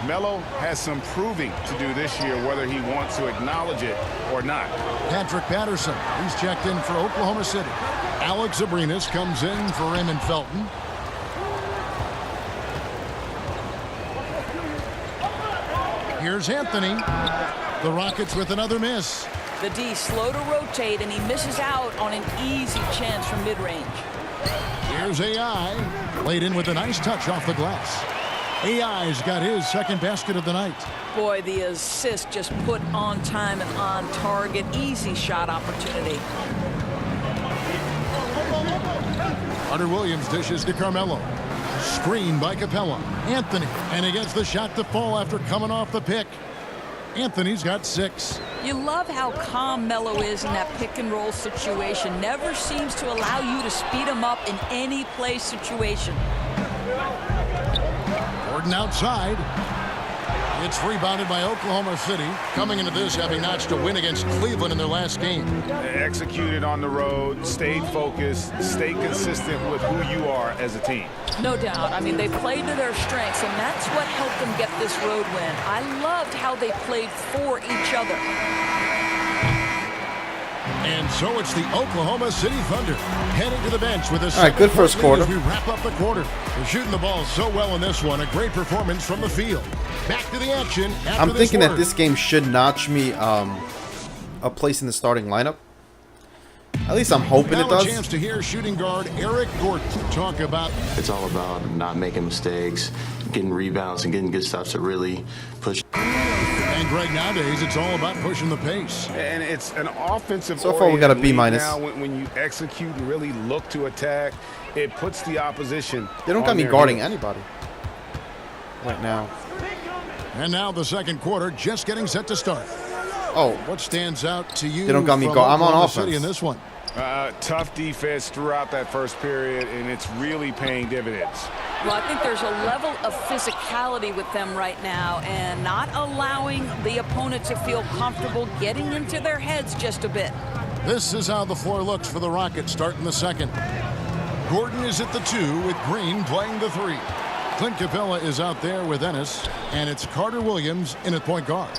Melo has some proving to do this year, whether he wants to acknowledge it or not. Patrick Patterson, he's checked in for Oklahoma City. Alex Abrinas comes in for Raymond Felton. Here's Anthony. The Rockets with another miss. The D slow to rotate, and he misses out on an easy chance from mid-range. Here's AI. Laid in with a nice touch off the glass. AI's got his second basket of the night. Boy, the assist just put on time and on target. Easy shot opportunity. Hunter Williams dishes to Carmelo. Screen by Capella. Anthony, and he gets the shot to fall after coming off the pick. Anthony's got 6. You love how calm Melo is in that pick and roll situation. Never seems to allow you to speed him up in any play situation. Gordon outside. It's rebounded by Oklahoma City, coming into this having notched a win against Cleveland in their last game. Executed on the road, stayed focused, stayed consistent with who you are as a team. No doubt. I mean, they played to their strengths, and that's what helped them get this road win. I loved how they played for each other. And so it's the Oklahoma City Thunder heading to the bench with a all right, good first quarter. As we wrap up the quarter. They're shooting the ball so well in this one. A great performance from the field. Back to the action. I'm thinking that this game should notch me a place in the starting lineup. At least I'm hoping it does. A chance to hear shooting guard Eric Gordon talk about. It's all about not making mistakes, getting rebounds, and getting good stops to really push. And Greg, nowadays it's all about pushing the pace. And it's an offensive. So far we got a B-. Now, when you execute and really look to attack, it puts the opposition. They don't got me guarding anybody right now. And now the second quarter just getting set to start. Oh, what stands out to you? They don't got me guarding. I'm on offense. In this one. Tough defense throughout that first period, and it's really paying dividends. Well, I think there's a level of physicality with them right now and not allowing the opponent to feel comfortable getting into their heads just a bit. This is how the floor looks for the Rockets starting the second. Gordon is at the 2 with Green playing the 3. Clint Capella is out there with Ennis, and it's Carter Williams in at point guard.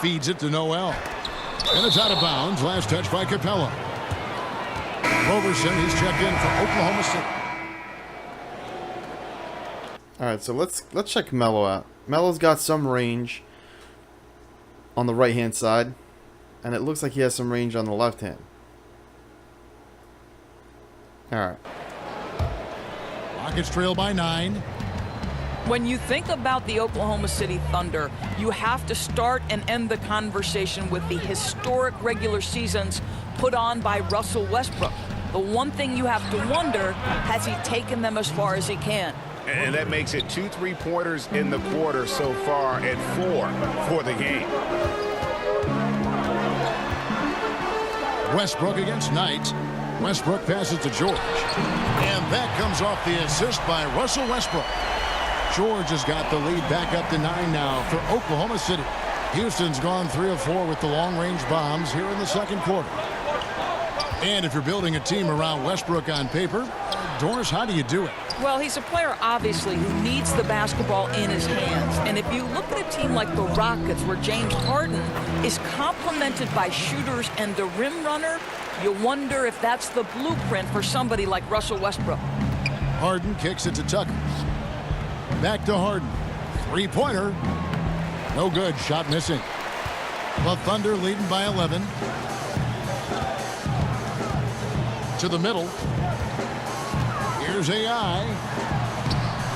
Feeds it to Noel. And it's out of bounds. Last touch by Capella. Roberson, he's checked in for Oklahoma City. All right, so let's check Melo out. Melo's got some range on the right-hand side, and it looks like he has some range on the left hand. All right. Rockets trail by 9. When you think about the Oklahoma City Thunder, you have to start and end the conversation with the historic regular seasons put on by Russell Westbrook. The one thing you have to wonder, has he taken them as far as he can? And that makes it 2 3-pointers in the quarter so far and 4 for the game. Westbrook against Knight. Westbrook passes to George. And that comes off the assist by Russell Westbrook. George has got the lead back up to 9 now for Oklahoma City. Houston's gone 3 of 4 with the long-range bombs here in the second quarter. And if you're building a team around Westbrook on paper, Doris, how do you do it? Well, he's a player, obviously, who needs the basketball in his hands. And if you look at a team like the Rockets, where James Harden is complemented by shooters and the rim runner, you wonder if that's the blueprint for somebody like Russell Westbrook. Harden kicks it to Tucker. Back to Harden. 3-pointer. No good. Shot missing. The Thunder leading by 11. To the middle. Here's AI.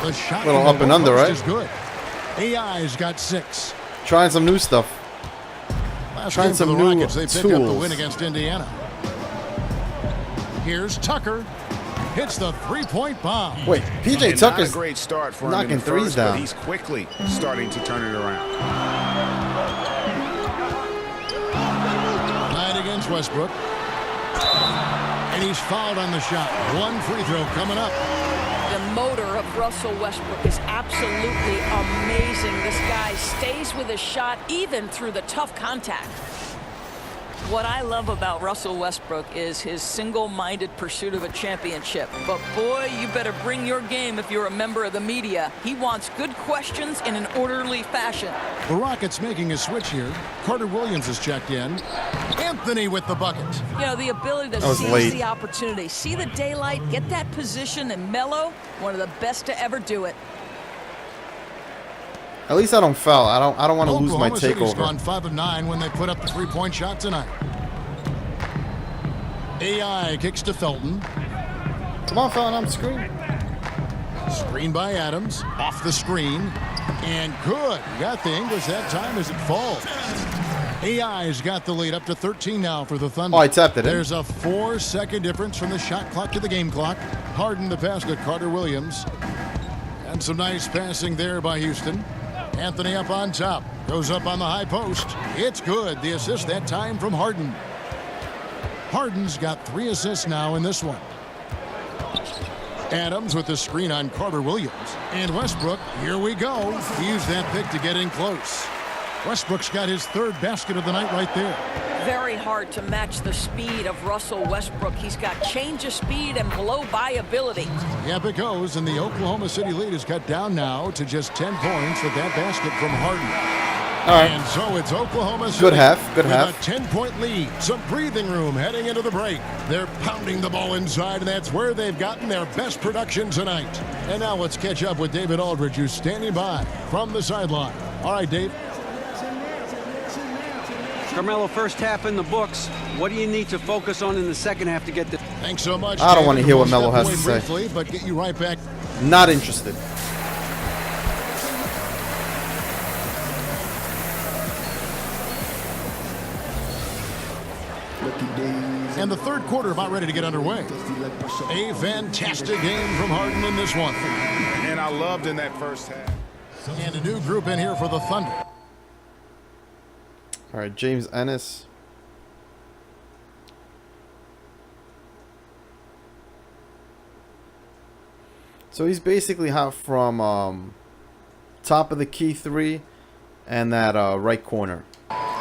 The shot. Little up and under, right? Is good. AI's got 6. Trying some new stuff. Trying some new Rockets, they picked up the win against Indiana. Here's Tucker. Hits the 3-point bomb. Wait, PJ Tucker's not a great start for knocking him threes first, down. But he's quickly starting to turn it around. Knight against Westbrook. And he's fouled on the shot. 1 free throw coming up. The motor of of Russell Westbrook is absolutely amazing. This guy stays with his shot even through the tough contact. What I love about Russell Westbrook is his single-minded pursuit of a championship. But boy, you better bring your game if you're a member of the media. He wants good questions in an orderly fashion. The Rockets making a switch here. Carter Williams is checked in. Anthony with the bucket. You know, the ability to seize the opportunity, see the daylight, get that position, and Melo, one of the best to ever do it. At least I don't foul. I don't want to lose my Oklahoma City's takeover. gone 5 of 9 when they put up the three-point shot tonight. AI kicks to Felton. Come on, Felton, on the screen. Screen by Adams. Off the screen. And good. Got the English that time as it falls. AI's got the lead up to 13 now for the Thunder. Oh, I tapped it in. There's a 4-second difference from the shot clock to the game clock. Harden the pass to Carter Williams. And some nice passing there by Houston. Anthony up on top. Goes up on the high post. It's good. The assist that time from Harden. Harden's got 3 assists now in this one. Adams with the screen on Carter Williams. And Westbrook, here we go. He used that pick to get in close. Westbrook's got his 3rd basket of the night right there. Very hard to match the speed of Russell Westbrook. He's got change of speed and blow-by ability. Yep, it goes, and the Oklahoma City lead is cut down now to just 10 points with that basket from Harden. All right. And so it's Oklahoma City. Good half. Good with half. a 10-point lead. Some breathing room heading into the break. They're pounding the ball inside, and that's where they've gotten their best production tonight. And now let's catch up with David Aldridge, who's standing by from the sideline. All right, Dave. Carmelo, first half in the books. What do you need to focus on in the second half to get this? Thanks so much. I don't want to hear We'll what Melo step has away to say. briefly, but get you right back. Not interested. And the third quarter about ready to get underway. A fantastic game from Harden in this one. And I loved in that first half. And a new group in here for the Thunder. All right, James Ennis. So he's basically hot from top of the key 3 and that right corner.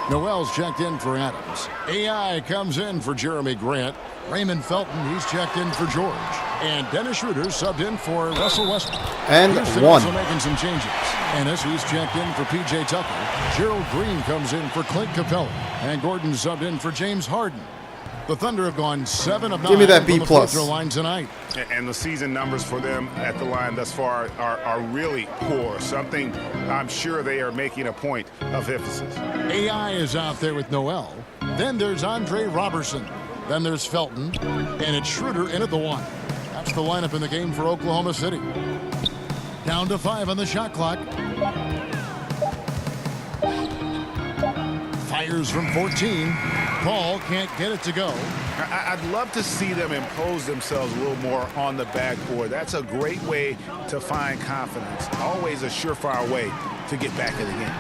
Noel's checked in for Adams. AI comes in for Jeremy Grant. Raymond Felton, he's checked in for George. And Dennis Schroeder subbed in for Russell Westbrook. And Houston one. also making some changes. Ennis, he's checked in for P.J. Tucker. Gerald Green comes in for Clint Capella. And Gordon subbed in for James Harden. The Thunder have gone 7 of 9 Give me that B+. from the free throw line tonight. And the season numbers for them at the line thus far are really poor. Something I'm sure they are making a point of emphasis. AI is out there with Noel. Then there's Andre Robertson. Then there's Felton. And it's Schroeder in at the 1. That's the lineup in the game for Oklahoma City. Down to 5 on the shot clock. Fires from 14. Paul can't get it to go. I'd love to see them impose themselves a little more on the backboard. That's a great way to find confidence. Always a surefire way to get back in the game.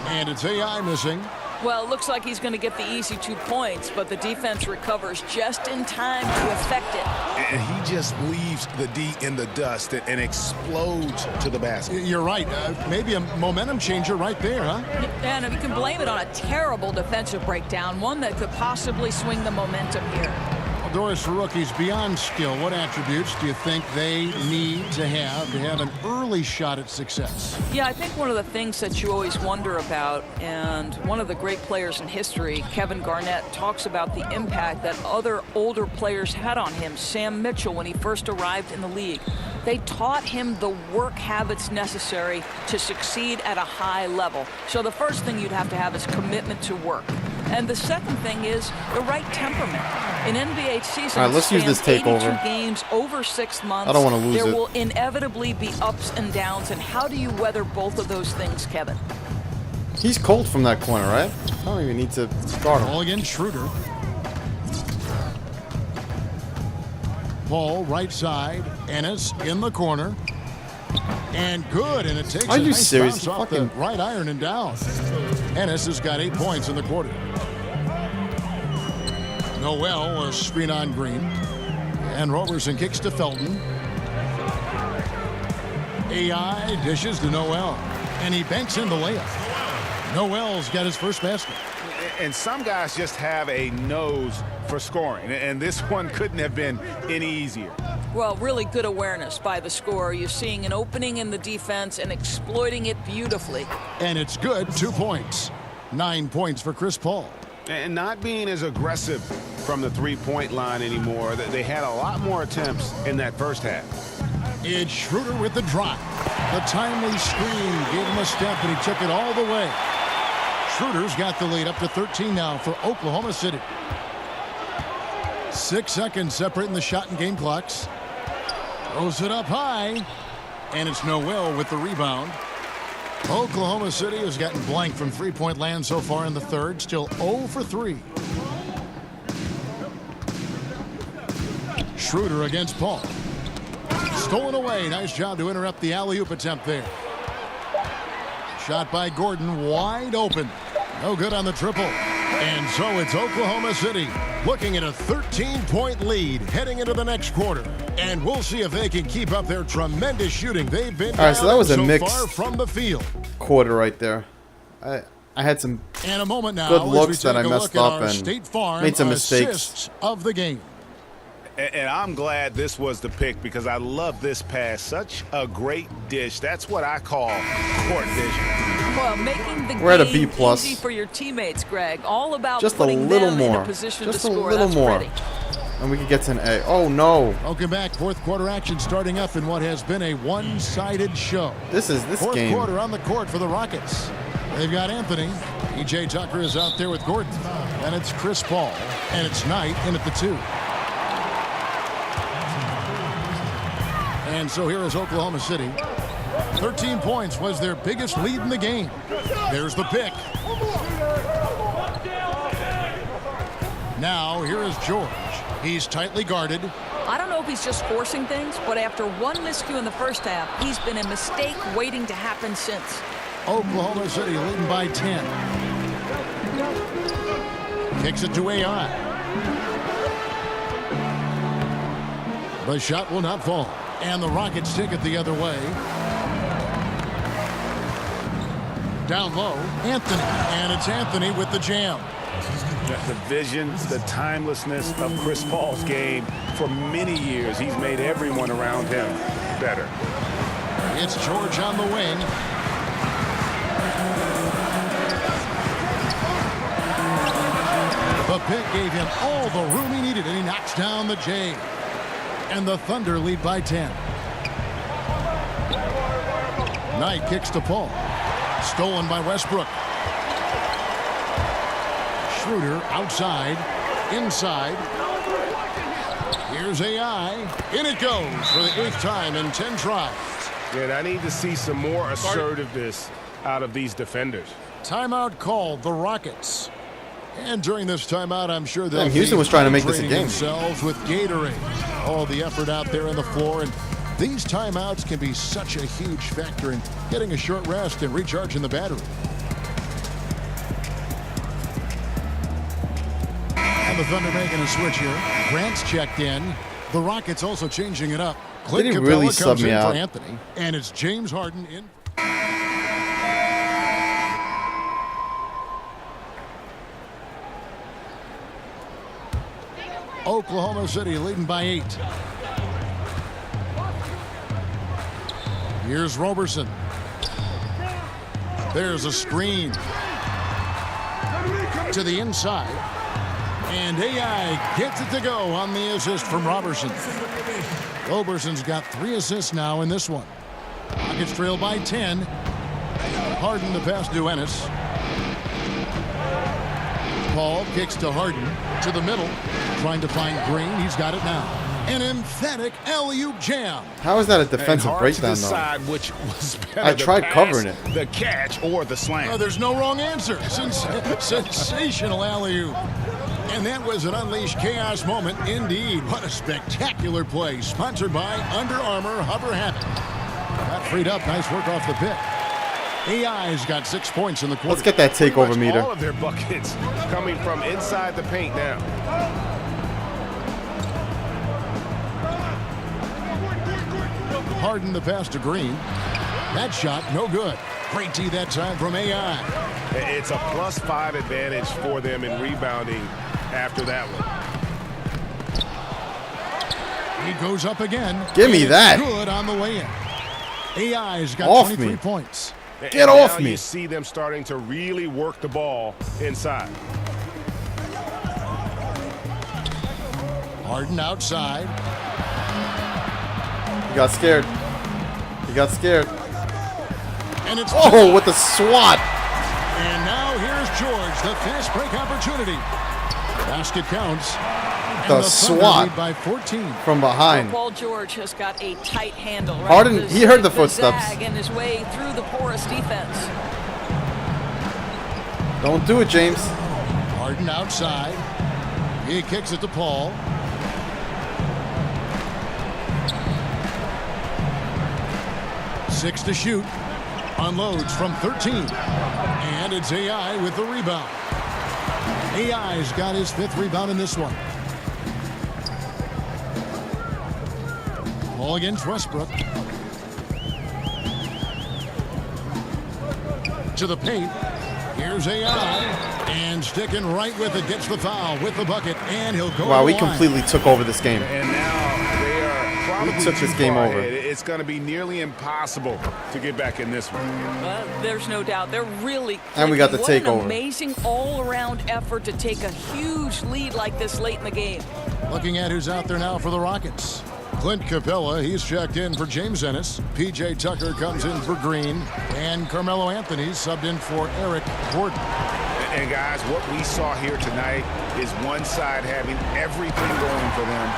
And it's AI missing. Well, it looks like he's going to get the easy 2 points, but the defense recovers just in time to effect it. And he just leaves the D in the dust and explodes to the basket. You're right. Maybe a momentum changer right there, huh? And you can blame it on a terrible defensive breakdown, one that could possibly swing the momentum here. Well, Doris, for rookies, beyond skill, what attributes do you think they need to have an early shot at success? Yeah, I think one of the things that you always wonder about, and one of the great players in history, Kevin Garnett, talks about the impact that other older players had on him. Sam Mitchell, when he first arrived in the league, they taught him the work habits necessary to succeed at a high level. So the first thing you'd have to have is commitment to work. And the second thing is the right temperament. In NBA season, all right, let's use this takeover. 82 games over 6 months. I don't want to lose there it. will inevitably be ups and downs. And how do you weather both of those things, Kevin? He's cold from that corner, right? I don't even need to start him. Ball against Schroeder. Paul right side. Ennis in the corner. And good, and it takes Are a you nice serious? bounce off the right iron and down. Ennis has got 8 points in the quarter. Noel, a screen on Green. And Robertson kicks to Felton. AI dishes to Noel, and he banks in the layup. Noel's got his first basket. And some guys just have a nose for scoring, and this one couldn't have been any easier. Well, really good awareness by the scorer. You're seeing an opening in the defense and exploiting it beautifully. And it's good, 2 points. 9 points for Chris Paul. And not being as aggressive from the three-point line anymore. They had a lot more attempts in that first half. It's Schroeder with the drive. The timely screen gave him a step, and he took it all the way. Schroeder's got the lead up to 13 now for Oklahoma City. 6 seconds separating the shot and game clocks. Throws it up high, and it's Noel with the rebound. Oklahoma City has gotten blank from three-point land so far in the third, still 0 for 3. Schroeder against Paul. Stolen away. Nice job to interrupt the alley-oop attempt there. Shot by Gordon, wide open. No good on the triple. And so it's Oklahoma City looking at a 13-point lead heading into the next quarter. And we'll see if they can keep up their tremendous shooting. They've been all right, so that was a so mixed far from the field. Quarter right there. I had some and a moment now good looks that I messed up and State Farm made some mistakes of the game. And I'm glad this was the pick because I love this pass. Such a great dish. That's what I call court vision. Well, making the We're at a game B+. easy for your teammates, Greg. All about just a putting little them more. in a position Just to a score. little That's more. pretty. And we could get to an A. Oh, no. Welcome back. Fourth quarter action starting up in what has been a one-sided show. This Fourth game. quarter on the court for the Rockets. They've got Anthony. E.J. Tucker is out there with Gordon. And it's Chris Paul. And it's Knight in at the 2. And so here is Oklahoma City. 13 points was their biggest lead in the game. There's the pick. Now here is George. He's tightly guarded. I don't know if he's just forcing things, but after one miscue in the first half, he's been a mistake waiting to happen since. Oklahoma City leading by 10. Kicks it to AI. The shot will not fall. And the Rockets take it the other way. Down low, Anthony. And it's Anthony with the jam. The vision, the timelessness of Chris Paul's game. For many years, he's made everyone around him better. It's George on the wing. The pick gave him all the room he needed, and he knocks down the J. And the Thunder lead by 10. Knight kicks to Paul. Stolen by Westbrook. Schroeder outside, inside. Here's AI. In it goes for the 8th time in 10 tries. And I need to see some more assertiveness out of these defenders. Timeout called, the Rockets. And during this timeout, I'm sure they'll Houston was trying to make this a game. Themselves with Gatorade. All the effort out there on the floor, and these timeouts can be such a huge factor in getting a short rest and recharging the battery. And the Thunder making a switch here. Grant's checked in. The Rockets also changing it up. Clint Did he Capella really sub comes me in out? for Anthony, and it's James Harden in. Oklahoma City leading by 8. Here's Roberson. There's a screen to the inside. And AI gets it to go on the assist from Roberson. Roberson's got 3 assists now in this one. Rockets trail by 10. Harden to pass to Ennis. Paul kicks to Harden to the middle. Trying to find Green. He's got it now. An emphatic alley-oop jam. How is that a defensive breakdown, though? Which was better, I tried the covering pass, it. The catch or the slam. There's no wrong answer. Sensational alley-oop. And that was an unleashed chaos moment indeed. What a spectacular play. Sponsored by Under Armour Hover Habit. Got freed up. Nice work off the pick. AI's got 6 points in the quarter. Let's get that takeover meter. All of their buckets coming from inside the paint now. Harden the pass to Green. That shot, no good. Great tee that time from AI. It's a +5 advantage for them in rebounding after that one. He goes up again. Give me that. Good on the way in. AI's got Off 23 me. points. Get off me. You see them starting to really work the ball inside. Harden outside. He got scared. He got scared. And it's with the swat. And now here's George, the fast break opportunity. Basket counts. The swat lead by 14 from behind. Paul George has got a tight handle. Right? Harden, he heard the footsteps. Zag in his way through the porous defense. Don't do it, James. Harden outside. He kicks it to Paul. Six to shoot. Unloads from 13. And it's AI with the rebound. AI's got his 5th rebound in this one. Ball against Westbrook. To the paint. Here's AI. And sticking right with it. Gets the foul with the bucket. And he'll go. Wow, we completely took over this game. And now they are probably took this game over. It's going to be nearly impossible to get back in this one. There's no doubt. They're really And we got the takeover. What an amazing all-around effort to take a huge lead like this late in the game. Looking at who's out there now for the Rockets. Clint Capella, he's checked in for James Ennis. P.J. Tucker comes in for Green. And Carmelo Anthony subbed in for Eric Gordon. And guys, what we saw here tonight is one side having everything going for them.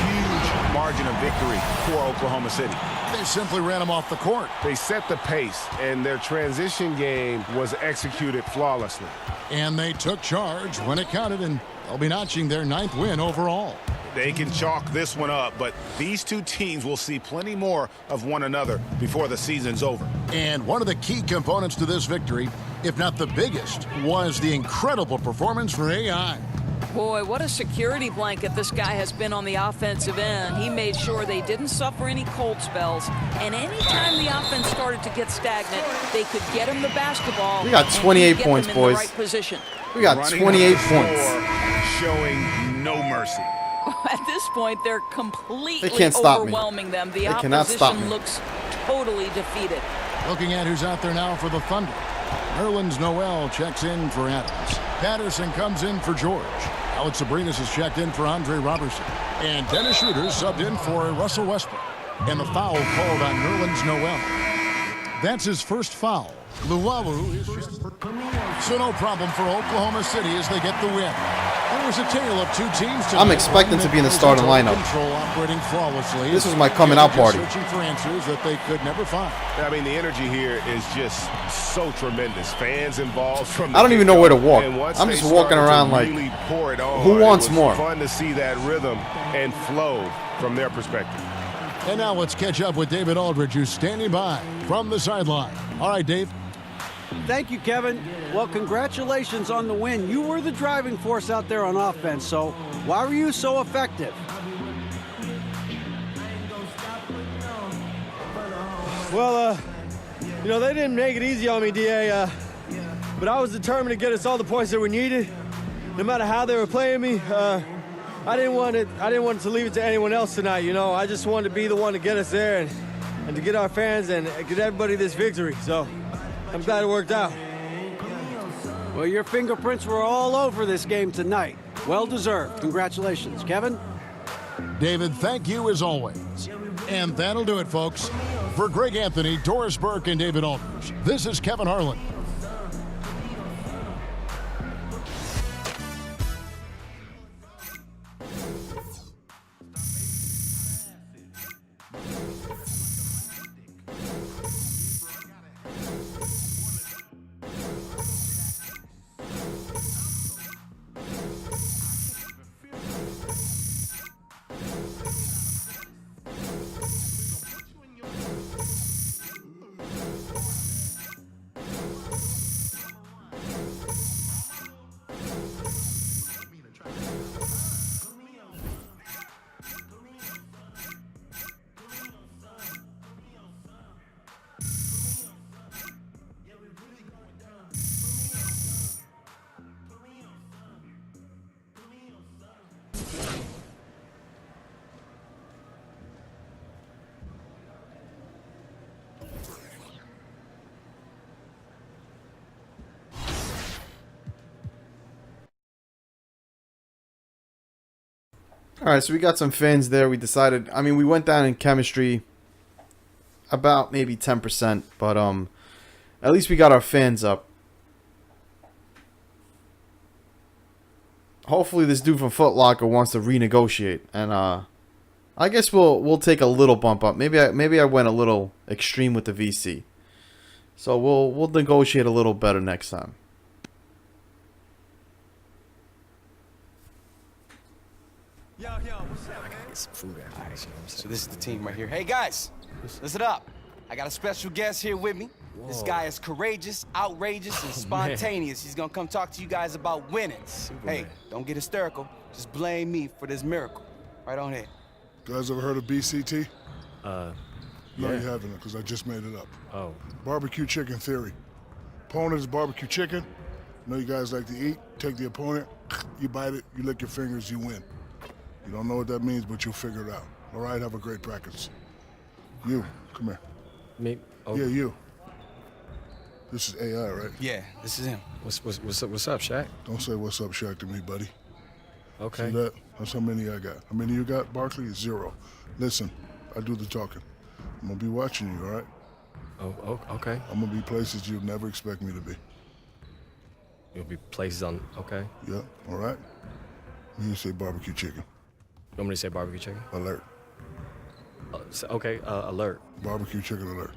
Huge margin of victory for Oklahoma City. They simply ran him off the court. They set the pace, and their transition game was executed flawlessly. And they took charge when it counted, and they'll be notching their 9th win overall. They can chalk this one up, but these two teams will see plenty more of one another before the season's over. And one of the key components to this victory, if not the biggest, was the incredible performance for AI. Boy, what a security blanket this guy has been on the offensive end. He made sure they didn't suffer any cold spells. And anytime the offense started to get stagnant, they could get him the basketball. We got 28 points, boys. Right position. We got 28 points. Showing no mercy. At this point, they're completely overwhelming them. The opposition looks totally defeated. Looking at who's out there now for the Thunder. Nerlens Noel checks in for Adams. Patterson comes in for George. Alex Abrinas has checked in for Andre Robertson. And Dennis Schroeder subbed in for Russell Westbrook. And the foul called on Nerlens Noel. That's his first foul. Luwawu is so no problem for Oklahoma City as they get the win. There was a tale of two teams tonight. I'm expecting to be in the starting lineup. Operating flawlessly. This is my coming out party. Searching for answers that they could never find. I mean, the energy here is just so tremendous. Fans involved from the I don't even know where to walk. And once I'm they just walking started around to like, really pour it on, who wants it was more? Fun to see that rhythm and flow from their perspective. And now let's catch up with David Aldridge, who's standing by from the sideline. All right, Dave. Thank you, Kevin. Well, congratulations on the win. You were the driving force out there on offense, so why were you so effective? Well, you know, they didn't make it easy on me, DA, but I was determined to get us all the points that we needed, no matter how they were playing me. I didn't want to leave it to anyone else tonight, you know. I just wanted to be the one to get us there and to get our fans and get everybody this victory, so I'm glad it worked out. Well, your fingerprints were all over this game tonight. Well deserved. Congratulations. Kevin? David, thank you as always. And that'll do it, folks. For Greg Anthony, Doris Burke, and David Aldridge, this is Kevin Harlan. Alright, so we got some fins there. We decided, I mean, we went down in chemistry about maybe 10%, but at least we got our fins up. Hopefully this dude from Foot Locker wants to renegotiate, and I guess we'll take a little bump up. Maybe I went a little extreme with the VC. So we'll negotiate a little better next time. Yo, what's up, man? I gotta get some food after this, you know what I'm saying? So this is the team right here. Hey, guys, listen up. I got a special guest here with me. Whoa. This guy is courageous, outrageous, and spontaneous. He's gonna come talk to you guys about winning. Superman. Hey, don't get hysterical. Just blame me for this miracle. Right on here. You guys ever heard of BCT? Yeah. No, you haven't, because I just made it up. Oh. Barbecue chicken theory. Opponent is barbecue chicken. You know you guys like to eat. Take the opponent, you bite it, you lick your fingers, you win. You don't know what that means, but you'll figure it out. All right, have a great practice. You, come here. Me? Oh. Yeah, you. This is AI, right? Yeah, this is him. What's up, Shaq? Don't say what's up, Shaq, to me, buddy. Okay. See that? That's how many I got. How many you got, Barkley? 0. Listen, I do the talking. I'm gonna be watching you, all right? Oh, okay. I'm gonna be places you'd never expect me to be. You'll be places on, okay. Yeah, all right? You say barbecue chicken. You want me to say barbecue chicken? Alert. Okay, alert. Barbecue chicken alert.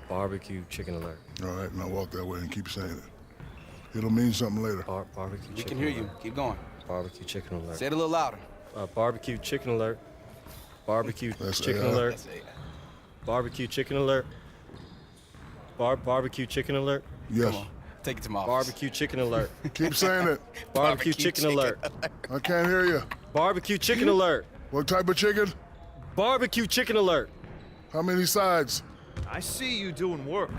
Barbecue chicken alert. All right, now walk that way and keep saying it. It'll mean something later. Barbecue chicken. We can hear you. Keep going. Barbecue chicken alert. Say it a little louder. Barbecue chicken alert. Barbecue chicken AI. alert. Barbecue chicken alert. Barbecue chicken alert. Yes. Come on. Take it to my office. Barbecue chicken alert. Keep saying it. Barbecue chicken alert. I can't hear you. Barbecue chicken alert. What type of chicken? Barbecue chicken alert. How many sides? I see you doing work.